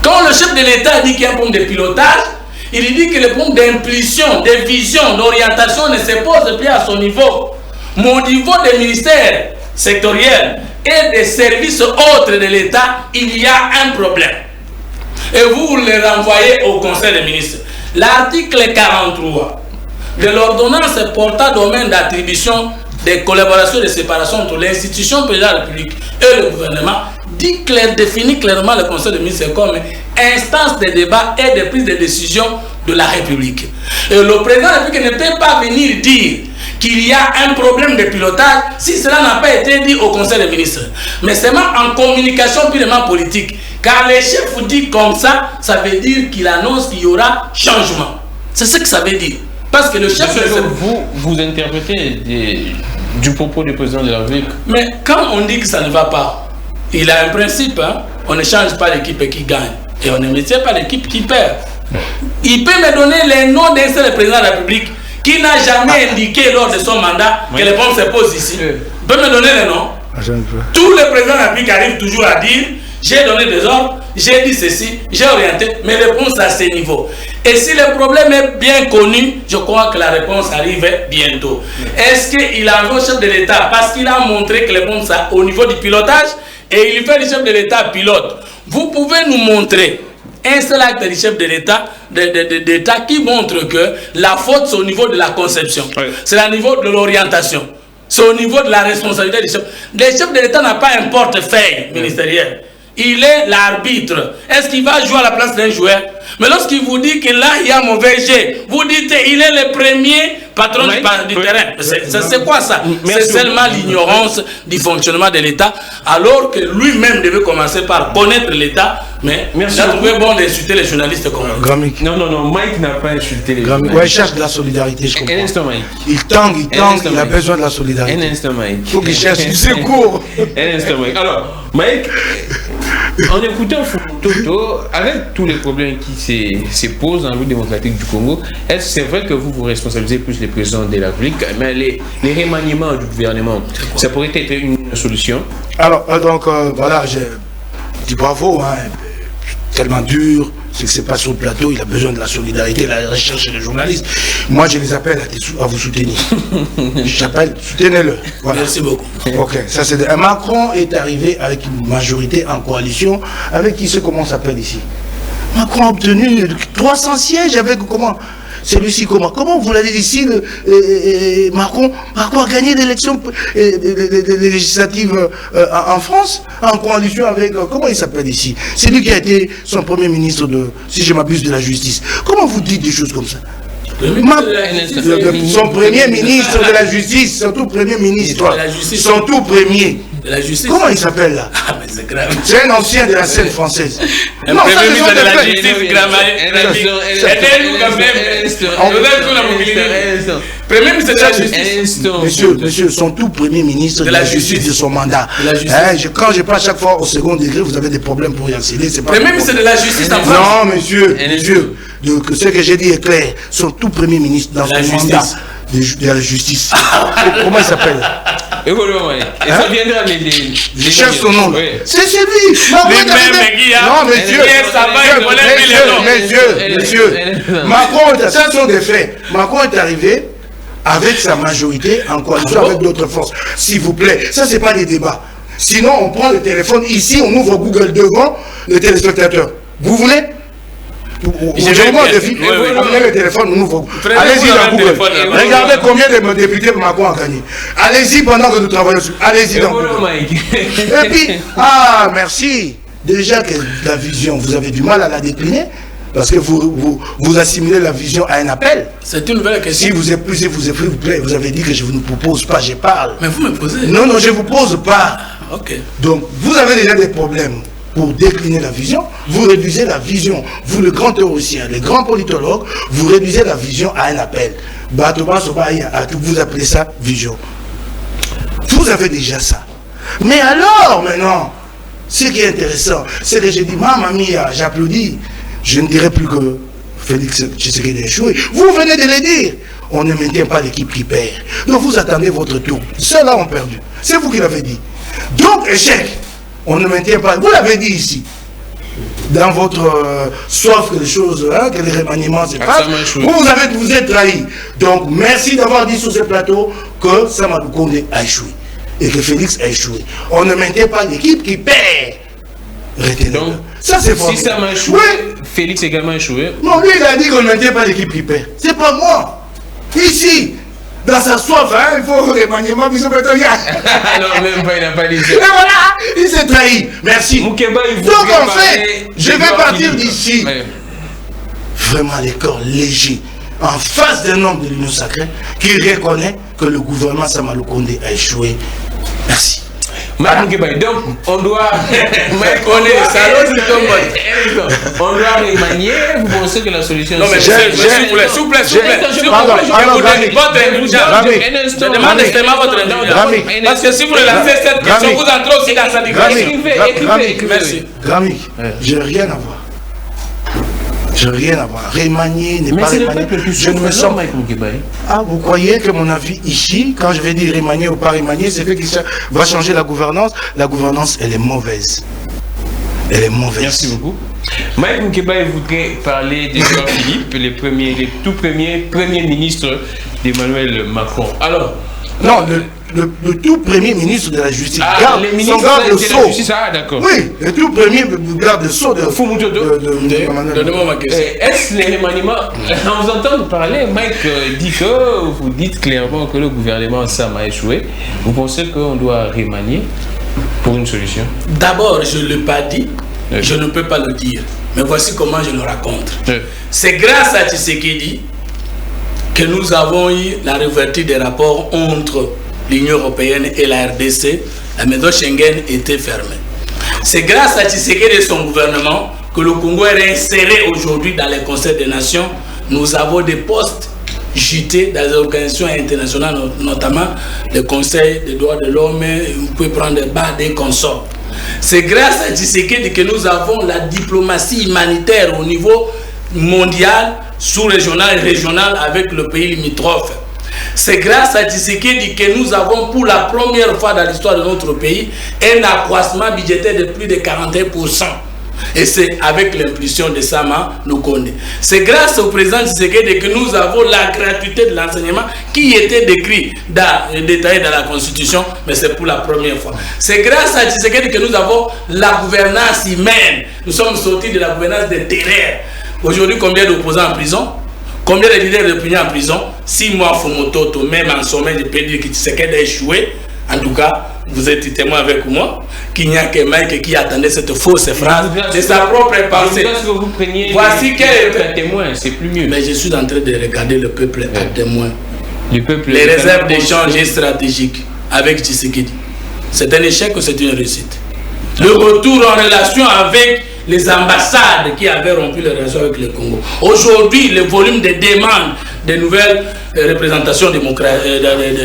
Quand le chef de l'État dit qu'il y a un problème de pilotage, il dit que le problème d'impulsion, de vision, d'orientation ne se pose plus à son niveau. Mon niveau des ministères sectoriels et des services autres de l'État, il y a un problème. Et vous le renvoyez au Conseil des ministres. L'article 43 de l'ordonnance portant domaine d'attribution des collaborations et de séparation entre l'institution présidente de la République et le gouvernement définit clairement le Conseil des ministres comme instance de débat et de prise de décision de la République. Et le président de la République ne peut pas venir dire qu'il y a un problème de pilotage si cela n'a pas été dit au Conseil des ministres. Mais seulement en communication purement politique. Car les chefs vous disent comme ça, ça veut dire qu'il annonce qu'il y aura changement. C'est ce que ça veut dire. Parce que le chef... Vous interprétez du propos du président de la République. Mais quand on dit que ça ne va pas, il a un principe, hein? On ne change pas l'équipe qui gagne. Et on ne met pas l'équipe qui perd. Il peut me donner les noms d'un seul président de la République qui n'a jamais indiqué lors de son mandat que les problèmes se posent ici. Il peut me donner les noms. Tous les présidents de la République arrivent toujours à dire j'ai donné des ordres, j'ai dit ceci, j'ai orienté, mais réponse à ce niveau. Et si le problème est bien connu, je crois que la réponse arrive bientôt. Est-ce qu'il a un chef de l'État parce qu'il a montré que les problèmes sont au niveau du pilotage et il fait le chef de l'État pilote? Vous pouvez nous montrer un seul acte du chef de l'État qui montre que la faute c'est au niveau de la conception, c'est au niveau de l'orientation, c'est au niveau de la responsabilité du chef. Le chef de l'État n'a pas un portefeuille ministériel. Il est l'arbitre. Est-ce qu'il va jouer à la place d'un joueur? Mais lorsqu'il vous dit que là, il y a mauvais jet, vous dites qu'il est le premier patron du terrain. C'est quoi ça? C'est seulement l'ignorance du fonctionnement de l'État, alors que lui-même devait commencer par connaître l'État. Mais il a trouvé bon d'insulter les journalistes comme Non, Mike n'a pas insulté les journalistes. Ouais, il cherche de la solidarité, je comprends. Un instant, Mike. Il tangue, il a besoin de la solidarité. Un instant, Mike. Il faut qu'il cherche du secours. Un instant, Mike. Alors, Mike, en écoutant Toto, avec tous les problèmes qui se posent en République démocratique du Congo, est-ce que c'est vrai que vous responsabilisez plus les présidents de la République, mais les remaniements du gouvernement, ça pourrait être une solution? Alors, donc, voilà, je dis bravo, hein, tellement dur, c'est que c'est pas sur le plateau, il a besoin de la solidarité, de la recherche des journalistes. Moi, je les appelle à vous soutenir. J'appelle, soutenez-le. Voilà. Merci beaucoup. Ok, ça c'est... Macron est arrivé avec une majorité en coalition, avec qui c'est comment s'appelle ici? Macron a obtenu 300 sièges avec comment? Celui-ci comment? Comment vous l'avez dit ici, Macron a gagné l'élection législative en France, en coalition avec, comment il s'appelle ici? C'est lui qui a été son premier ministre de, si je m'abuse, de la justice. Comment vous dites des choses comme ça? Son premier ministre de la justice, son tout premier ministre, son tout premier. De la justice. Comment il s'appelle là? Ah, mais c'est grave. C'est un ancien de la scène française. Un premier ministre de la justice, premier ministre de la justice. Monsieur, son tout premier ministre de la justice de son mandat. Quand je passe chaque fois au second degré, vous avez des problèmes pour y enseigner. Premier ministre de la justice en France. Non, monsieur. Ce que j'ai dit est clair. Son tout premier ministre dans son mandat de la justice. Comment il s'appelle? Et ça viendra je cherche son nom. C'est lui. Non, monsieur. Macron, ça sont des faits. Macron est arrivé avec sa majorité en coalition avec d'autres forces. S'il vous plaît, ça c'est pas des débats. Sinon, on prend le téléphone ici, on ouvre Google devant le téléspectateur. Vous voulez? J'ai vraiment un défi. Prenez le téléphone, on ouvre. Allez-y dans Google. Regardez combien de députés Macron a gagné. Allez-y pendant que nous travaillons sur. Allez-y dans Google. Et puis, merci. Déjà que la vision, vous avez du mal à la décliner. Parce que vous assimilez la vision à un appel. C'est une nouvelle question. Si vous épuisez, vous avez dit que je ne vous propose pas, je parle. Mais vous me posez. Non, je ne vous pose pas. Ok. Donc, vous avez déjà des problèmes pour décliner la vision. Vous réduisez la vision. Vous, le grand théoricien, le grand politologue, vous réduisez la vision à un appel. Vous appelez ça vision. Vous avez déjà ça. Mais alors, maintenant, ce qui est intéressant, c'est que j'ai dit, Mamma mia, j'applaudis. Je ne dirai plus que Félix Tshisekedi a échoué. Vous venez de le dire. On ne maintient pas l'équipe qui perd. Donc vous attendez votre tour. Ceux-là ont perdu. C'est vous qui l'avez dit. Donc, échec. On ne maintient pas. Vous l'avez dit ici. Dans votre soif que les choses, hein, que les remaniements se passent, vous êtes trahi. Donc, merci d'avoir dit sur ce plateau que Samadou Konde a échoué et que Félix a échoué. On ne maintient pas l'équipe qui perd. Donc, ça c'est fort. Si ça m'a échoué, oui. Félix également échoué. Non, lui il a dit qu'on ne maintient pas l'équipe qui perd. C'est pas moi. Ici, dans sa soif, hein, il faut remaniement, puis ça peut être rien. Non, même pas, il n'a pas dit ça. Et voilà, il s'est trahi. Merci. Moukeba, donc en fait, je vais partir d'ici. Ouais. Vraiment les corps légers, en face d'un homme de l'Union sacrée qui reconnaît que le gouvernement Samadou Konde a échoué. Merci. Donc, on doit on doit remanier. Vous pensez que la solution... Non, mais s'il vous plaît. Je demande extrêmement votre indulgence. Parce que si vous relancez cette question, vous entrez aussi dans sa digression. Merci. Gramic, je n'ai rien à voir. Je n'ai rien à voir. Remanier n'est pas remanier. Je ne me sens pas. Ah, vous croyez que mon avis ici, quand je vais dire remanier ou pas remanier, c'est fait qu'il va changer la gouvernance. La gouvernance, elle est mauvaise. Elle est mauvaise. Merci beaucoup. Mike Moukeba voudrait parler d'Edouard Philippe, le tout premier ministre d'Emmanuel Macron. Alors, non, le tout premier ministre de la justice. Son garde de sceau. D'accord. Oui, le tout premier garde de sceau de Fumutodo. Donnez-moi ma question. Est-ce le remaniement? On vous entend parler, Mike dit que vous dites clairement que le gouvernement Sam a échoué. Vous pensez qu'on doit remanier pour une solution? D'abord, je ne l'ai pas dit. Je ne peux pas le dire. Mais voici comment je le raconte. C'est grâce à Tshisekedi que nous avons eu la réouverture des rapports entre l'Union européenne et la RDC. La maison Schengen était fermée. C'est grâce à Tshisekedi et son gouvernement que le Congo est réinséré aujourd'hui dans les conseils des nations. Nous avons des postes JT dans les organisations internationales, notamment le Conseil des droits de l'homme. Vous pouvez prendre des bas des consorts. C'est grâce à Tshisekedi que nous avons la diplomatie humanitaire au niveau mondial, sous-régional et régional avec le pays limitrophe. C'est grâce à Tshisekedi que nous avons pour la première fois dans l'histoire de notre pays un accroissement budgétaire de plus de 41%. Et c'est avec l'impulsion de Sama Lukonde. C'est grâce au président Tshisekedi que nous avons la gratuité de l'enseignement qui était détaillé dans la Constitution, mais c'est pour la première fois. C'est grâce à Tshisekedi que nous avons la gouvernance humaine. Nous sommes sortis de la gouvernance des terreurs. Aujourd'hui, combien d'opposants en prison? Combien de leaders d'opinion en prison? 6 mois Fumototo, même en sommet, je peux dire que Tshisekedi a échoué. En tout cas, vous êtes témoin avec moi qu'il n'y a que Mike qui attendait cette fausse phrase de sa propre pensée. Voici quel est témoin, c'est plus mieux. Mais je suis en train de regarder le peuple à témoin. Les réserves d'échange stratégiques avec Tshisekedi. C'est un échec ou c'est une réussite? Le retour en relation avec les ambassades qui avaient rompu les relations avec le Congo. Aujourd'hui, le volume de demandes de nouvelles représentations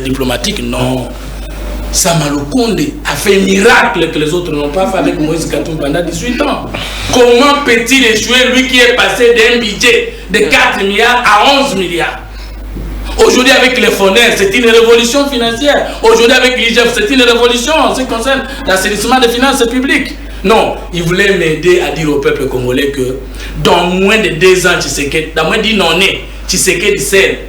diplomatiques, non. Samadou Konde a fait un miracle que les autres n'ont pas fait avec Moïse Katumbi pendant 18 ans. Comment peut-il échouer, lui qui est passé d'un budget de 4 milliards à 11 milliards? Aujourd'hui, avec les FONER, c'est une révolution financière. Aujourd'hui, avec l'IGF, c'est une révolution en ce qui concerne l'assainissement des finances publiques. Non, il voulait m'aider à dire au peuple congolais que dans moins de 2 ans, dans moins d'une année, Tshisekedi sait.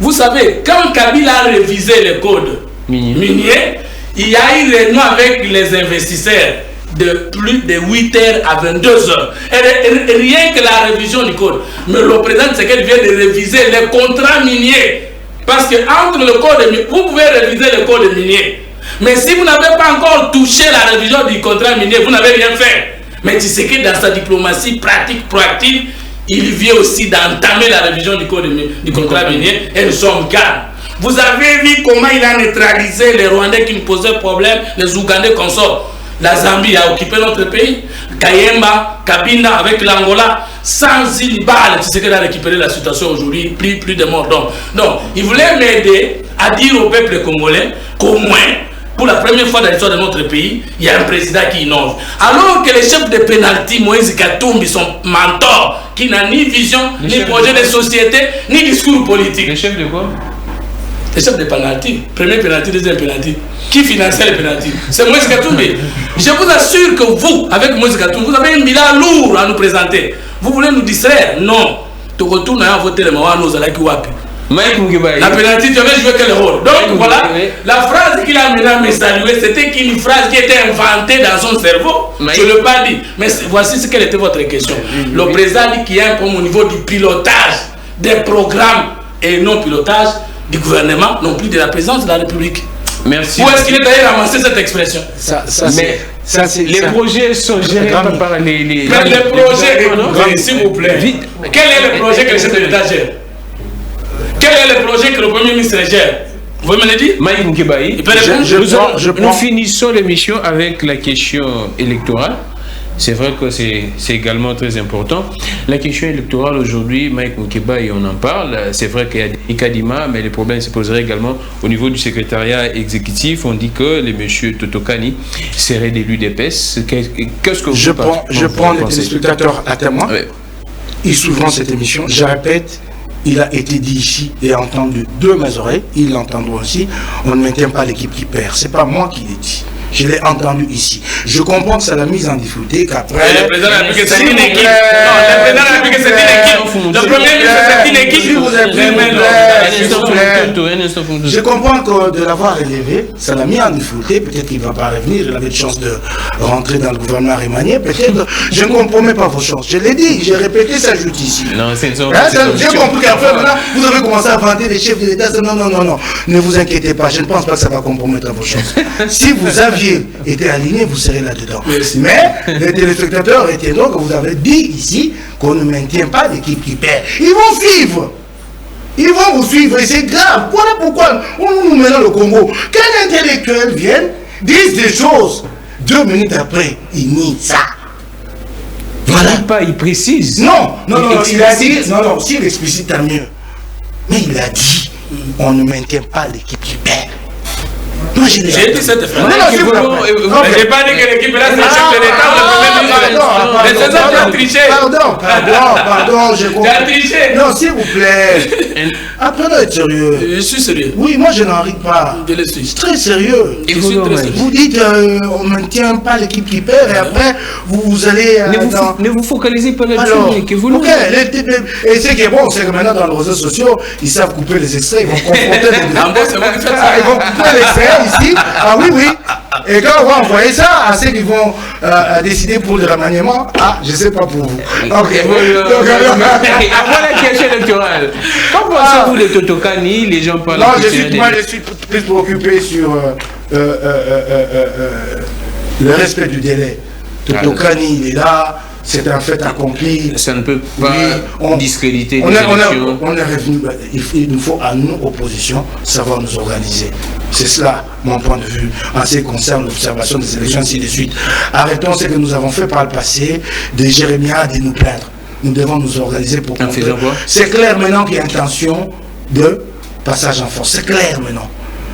Vous savez, quand Kabila a révisé le code minier, il y a eu réunion avec les investisseurs de plus de 8h à 22h. Et rien que la révision du code. Mais le président Tshisekedi vient de réviser les contrats miniers. Parce que entre le code minier, vous pouvez réviser le code minier. Mais si vous n'avez pas encore touché la révision du contrat minier, vous n'avez rien fait. Mais Tshisekedi, dans sa diplomatie pratique, proactive, il vient aussi d'entamer la révision du contrat minier et nous sommes calmes. Vous avez vu comment il a neutralisé les Rwandais qui nous posaient problème, les Ougandais consorts. La Zambie a occupé notre pays, Kayemba, Kabinda avec l'Angola, sans une balle. Tshisekedi a récupéré la situation aujourd'hui, plus de morts. Donc, il voulait m'aider à dire au peuple congolais qu'au moins, pour la première fois dans l'histoire de notre pays, il y a un président qui innove. Alors que les chefs de pénalty, Moïse Katumbi, son mentor, qui n'a ni vision, ni projet de société, ni discours politique. Les chefs de quoi? le chef de penalty, premier penalty, deuxième penalty. Qui finançait les penalty? C'est Moïse Katumbi. Je vous assure que vous, avec Moïse Katumbi, vous avez un bilan lourd à nous présenter. Vous voulez nous distraire? Non. Tu retournes à voter les mamans, nous allons wapi. La penalty, tu avais joué quel rôle? Donc voilà, la phrase qu'il a mené à me saluer, c'était une phrase qui était inventée dans son cerveau. Je ne l'ai pas dit. Mais voici ce qu'elle était votre question. Le président dit qu'il y a un problème au niveau du pilotage des programmes et non pilotage du gouvernement, non plus de la présidence de la République. Merci. Où est-ce qu'il est allé ramasser cette expression? Les projets sont gérés par les... Mais les projets, s'il vous plaît, quel est le projet que le chef de l'État gère? Quel est le projet que le Premier ministre gère? Vous me le dites? Mike Moukébaï, nous finissons l'émission avec la question électorale. C'est vrai que c'est également très important. La question électorale aujourd'hui, Mike Moukébaï, on en parle. C'est vrai qu'il y a des Kadima, mais les problèmes se poseraient également au niveau du secrétariat exécutif. On dit que le monsieur Totokani serait de l'UDPS. Qu'est-ce que vous Je prends les téléspectateurs à témoin. Oui. Ils suivront cette émission. Je répète, il a été dit ici et entendu de mes oreilles, ils l'entendront aussi, on ne maintient pas l'équipe qui perd. Ce n'est pas moi qui l'ai dit. Je l'ai entendu ici. Je comprends que ça l'a mise en difficulté, qu'après... Le président de la République, c'est une équipe. Non, le président de la République, c'est une équipe. Le premier ministre, c'est une équipe. Je comprends que de l'avoir élevé, ça l'a mis en difficulté. Peut-être qu'il ne va pas revenir. Il avait de chance de rentrer dans le gouvernement remanié. Peut-être, je ne compromets pas vos chances. Je l'ai dit, j'ai répété, ça ajoute ici. Non, c'est une sorte j'ai compris qu'après, maintenant, vous avez commencé à vanter les chefs de l'État. Non, non, non, non. Ne vous inquiétez pas. Je ne pense pas que ça va compromettre vos chances. Si vous aviez été aligné, vous serez là-dedans. Mais les téléspectateurs étaient donc que vous avez dit ici qu'on ne maintient pas l'équipe qui perd. Ils vont suivre. Ils vont vous suivre et c'est grave. Voilà pourquoi on nous met dans le Congo. Qu'un intellectuel vienne, dise des choses, 2 minutes après, il nie ça. Voilà. Il précise. Non, non, non, il a dit, non, non, s'il explicite, tant mieux. Mais il a dit, on ne maintient pas l'équipe qui perd. J'ai dit cette phrase. Non, je n'ai pas dit que l'équipe est là, c'est le chef de l'État ou le premier ministre. Mais triché. Pardon, je comprends. Tu as triché. Non, s'il vous plaît. Apprenez à être sérieux. Je suis sérieux. Oui, moi je n'en ris pas. Je le suis. C'est très sérieux. Je suis très sérieux. Vous dites on ne maintient pas l'équipe qui perd et après vous allez. Ne vous focalisez pas là-dessus. Ok, et ce qui est bon, c'est que maintenant dans les réseaux sociaux, ils savent couper les extraits, ils vont confronter les deux. Ils vont couper l'extrait ici. Ah oui, oui. Et quand on va envoyer ça à ceux qui vont décider pour le remaniement, je ne sais pas pour vous. Ok. Avant la question électorale, qu'en pensez-vous de Totokani? Les gens parlent. Non, je suis plus préoccupé sur le respect du délai. Totokani, il est là. C'est un fait accompli. Ça ne peut pas discréditer les élections. On est revenu. Il nous faut à nous, opposition, savoir nous organiser. C'est cela, mon point de vue, en ce qui concerne l'observation des élections, ainsi de suite. Arrêtons ce que nous avons fait par le passé, de jérémiades et nous plaindre. Nous devons nous organiser pour comprendre. C'est clair maintenant qu'il y a intention de passage en force. C'est clair maintenant.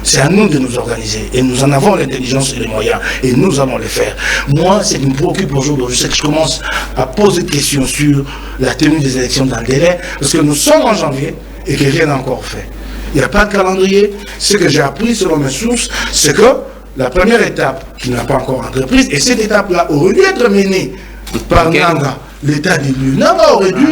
C'est à nous de nous organiser. Et nous en avons l'intelligence et les moyens. Et nous allons les faire. Moi, ce qui me préoccupe aujourd'hui, c'est que je commence à poser des questions sur la tenue des élections dans le délai. Parce que nous sommes en janvier et que rien n'a encore fait. Il n'y a pas de calendrier. Ce que j'ai appris selon mes sources, c'est que la première étape qui n'a pas encore entreprise, et cette étape-là aurait dû être menée par Nanga, l'état des lieux. Nanga aurait dû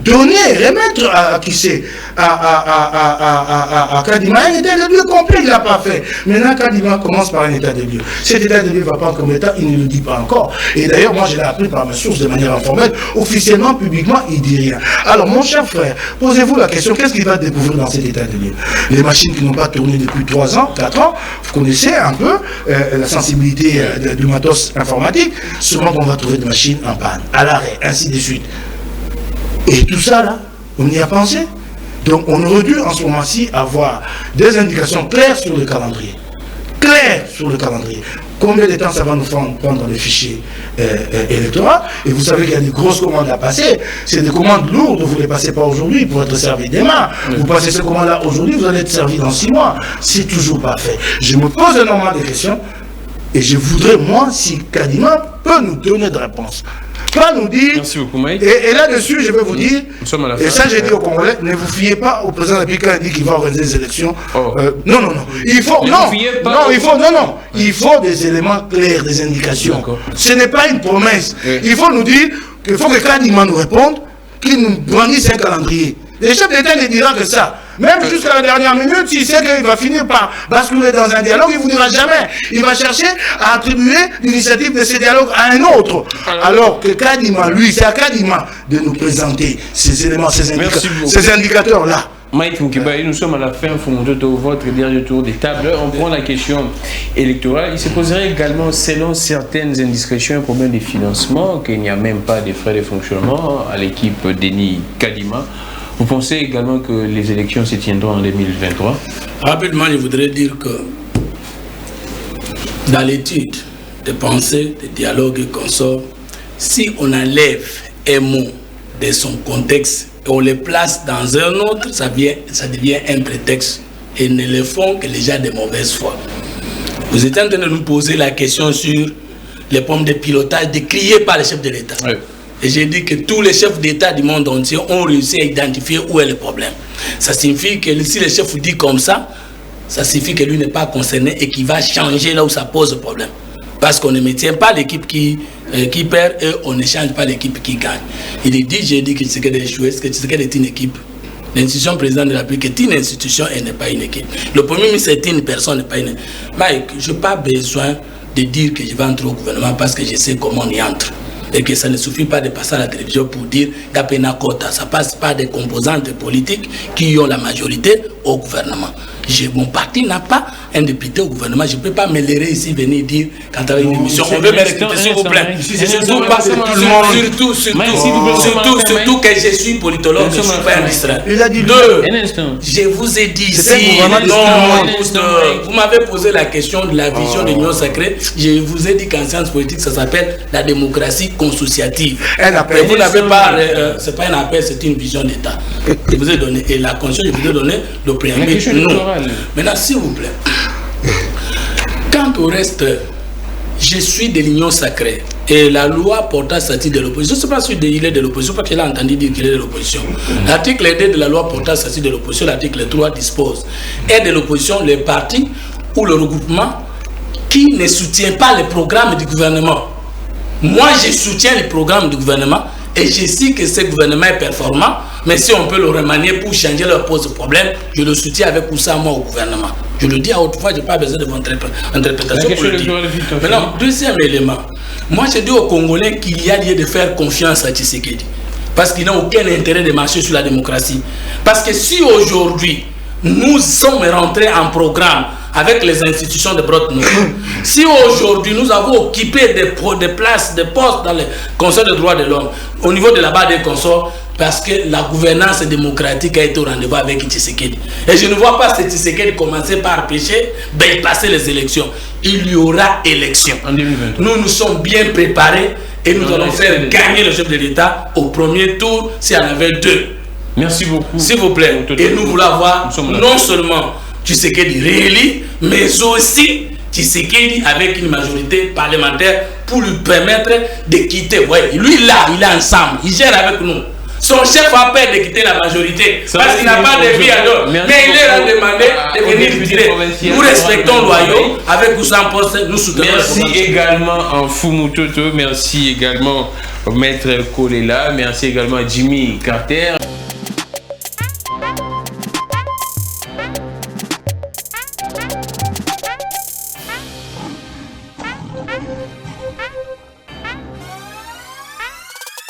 donner, remettre à qui c'est, à Kadima un état des lieux complet, il ne l'a pas fait. Maintenant, Kadima commence par un état des lieux. Cet état des lieux va prendre comme état, il ne le dit pas encore. Et d'ailleurs, moi, je l'ai appris par mes sources de manière informelle. Officiellement, publiquement, il ne dit rien. Alors, mon cher frère, posez-vous la question, qu'est-ce qu'il va découvrir dans cet état des lieux? Les machines qui n'ont pas tourné depuis 3 ans, 4 ans, vous connaissez un peu la sensibilité du matos informatique. Souvent, on va trouver des machines en panne, à l'arrêt, ainsi de suite. Et tout ça, là, on y a pensé. Donc, on aurait dû, en ce moment-ci, avoir des indications claires sur le calendrier. Claires sur le calendrier. Combien de temps ça va nous prendre le fichier électoral? Et vous savez qu'il y a des grosses commandes à passer. C'est des commandes lourdes, vous ne les passez pas aujourd'hui pour être servi demain. Vous passez ces commandes-là aujourd'hui, vous allez être servi dans 6 mois. C'est toujours pas fait. Je me pose énormément de questions et je voudrais, moi, si Kadima peut nous donner des réponses. pas nous dire... Merci beaucoup, Mike. Et là-dessus, je vais vous dire, et ça j'ai dit aux Congolais, ne vous fiez pas au président de la République quand il dit qu'il va organiser des élections. Non. Il faut, il faut des éléments clairs, des indications. Ce n'est pas une promesse. Il faut nous dire qu'il faut que Kadima nous réponde, qu'il nous brandisse un calendrier. Les chefs d'État ne diront que ça. Même jusqu'à la dernière minute, s'il sait qu'il va finir par basculer dans un dialogue, il ne vous dira jamais. Il va chercher à attribuer l'initiative de ce dialogue à un autre. Alors que Kadima, lui, c'est à Kadima de nous présenter ces éléments, ces indicateurs-là. Mike Moukibaï, nous sommes à la fin de votre dernier tour des tables. On prend la question électorale. Il se poserait également, selon certaines indiscrétions, un problème de financement, qu'il n'y a même pas de frais de fonctionnement à l'équipe Denis Kadima. Vous pensez également que les élections se tiendront en 2023? Rapidement, je voudrais dire que dans l'étude de pensée, de dialogue et consort, si on enlève un mot de son contexte et on le place dans un autre, ça devient un prétexte et ne le font que les gens de mauvaise foi. Vous êtes en train de nous poser la question sur les pommes de pilotage décriées par les chefs de l'État. Oui. Et j'ai dit que tous les chefs d'État du monde entier ont réussi à identifier où est le problème. Ça signifie que si le chef dit comme ça signifie que lui n'est pas concerné et qu'il va changer là où ça pose problème. Parce qu'on ne maintient pas l'équipe qui perd et on ne change pas l'équipe qui gagne. J'ai dit que Tshisekedi a échoué, que Tshisekedi est une équipe. L'institution président de la République est une institution et n'est pas une équipe. Le premier ministre est une personne, n'est pas une... Mike, je n'ai pas besoin de dire que je vais entrer au gouvernement parce que je sais comment on y entre. Et que ça ne suffit pas de passer à la télévision pour dire Gapena Kota. Ça passe par des composantes politiques qui ont la majorité au gouvernement. Mon parti n'a pas un député au gouvernement. Je ne peux pas me leurrer ici, venir dire quand tu as une émission, on veut me recruter, s'il vous plaît. Surtout que je suis politologue, je ne suis pas industrie. Deux, je vous ai dit ici, vous m'avez posé la question de la vision de l'Union sacrée. Je vous ai dit qu'en sciences politiques, ça s'appelle la démocratie consociative. Et vous n'avez pas, c'est pas un appel, c'est une vision d'État. Je vous ai donné, et la conscience, je vous ai donné le préambule. Non. Maintenant, s'il vous plaît, quant au reste, je suis de l'Union sacrée et la loi portant statut de l'opposition, je ne sais pas si il est de l'opposition, parce qu'il a entendu dire qu'il est de l'opposition. L'article 2 de la loi portant statut de l'opposition, l'article 3 dispose, est de l'opposition les partis ou le regroupement qui ne soutient pas les programmes du gouvernement. Moi, je soutiens les programmes du gouvernement et je sais que ce gouvernement est performant, mais si on peut le remanier pour changer leur pose problème, je le soutiens avec ou sans moi au gouvernement. Je le dis à haute voix, je n'ai pas besoin de votre interprétation pour le dire. Maintenant, deuxième élément, moi je dis aux Congolais qu'il y a lieu de faire confiance à Tshisekedi, parce qu'il n'a aucun intérêt de marcher sur la démocratie. Parce que si aujourd'hui, nous sommes rentrés en programme avec les institutions de Brotno, si aujourd'hui nous avons occupé des places, des postes dans le Conseil des droits de l'homme, au niveau de la barre des consorts, parce que la gouvernance démocratique a été au rendez-vous avec Tshisekedi. Et je ne vois pas ce Tshisekedi commencer par pécher, passer les élections. Il y aura élection. Nous nous sommes bien préparés et nous allons faire gagner le chef de l'État au premier tour s'il y en avait deux. Merci beaucoup. S'il vous plaît. Et nous voulons avoir non seulement Tshisekedi réélu, mais aussi Tshisekedi avec une majorité parlementaire pour lui permettre de quitter. Ouais, lui là, il est ensemble, il gère avec nous. Son chef a peur de quitter la majorité parce qu'il n'a pas de vie à l'heure. Mais il est demandé de venir tirer. Nous respectons loyaux, avec ou sans poste, nous soutenons. Merci également à Fumutoto, merci également au maître Kolela, merci également à Jimmy Carter.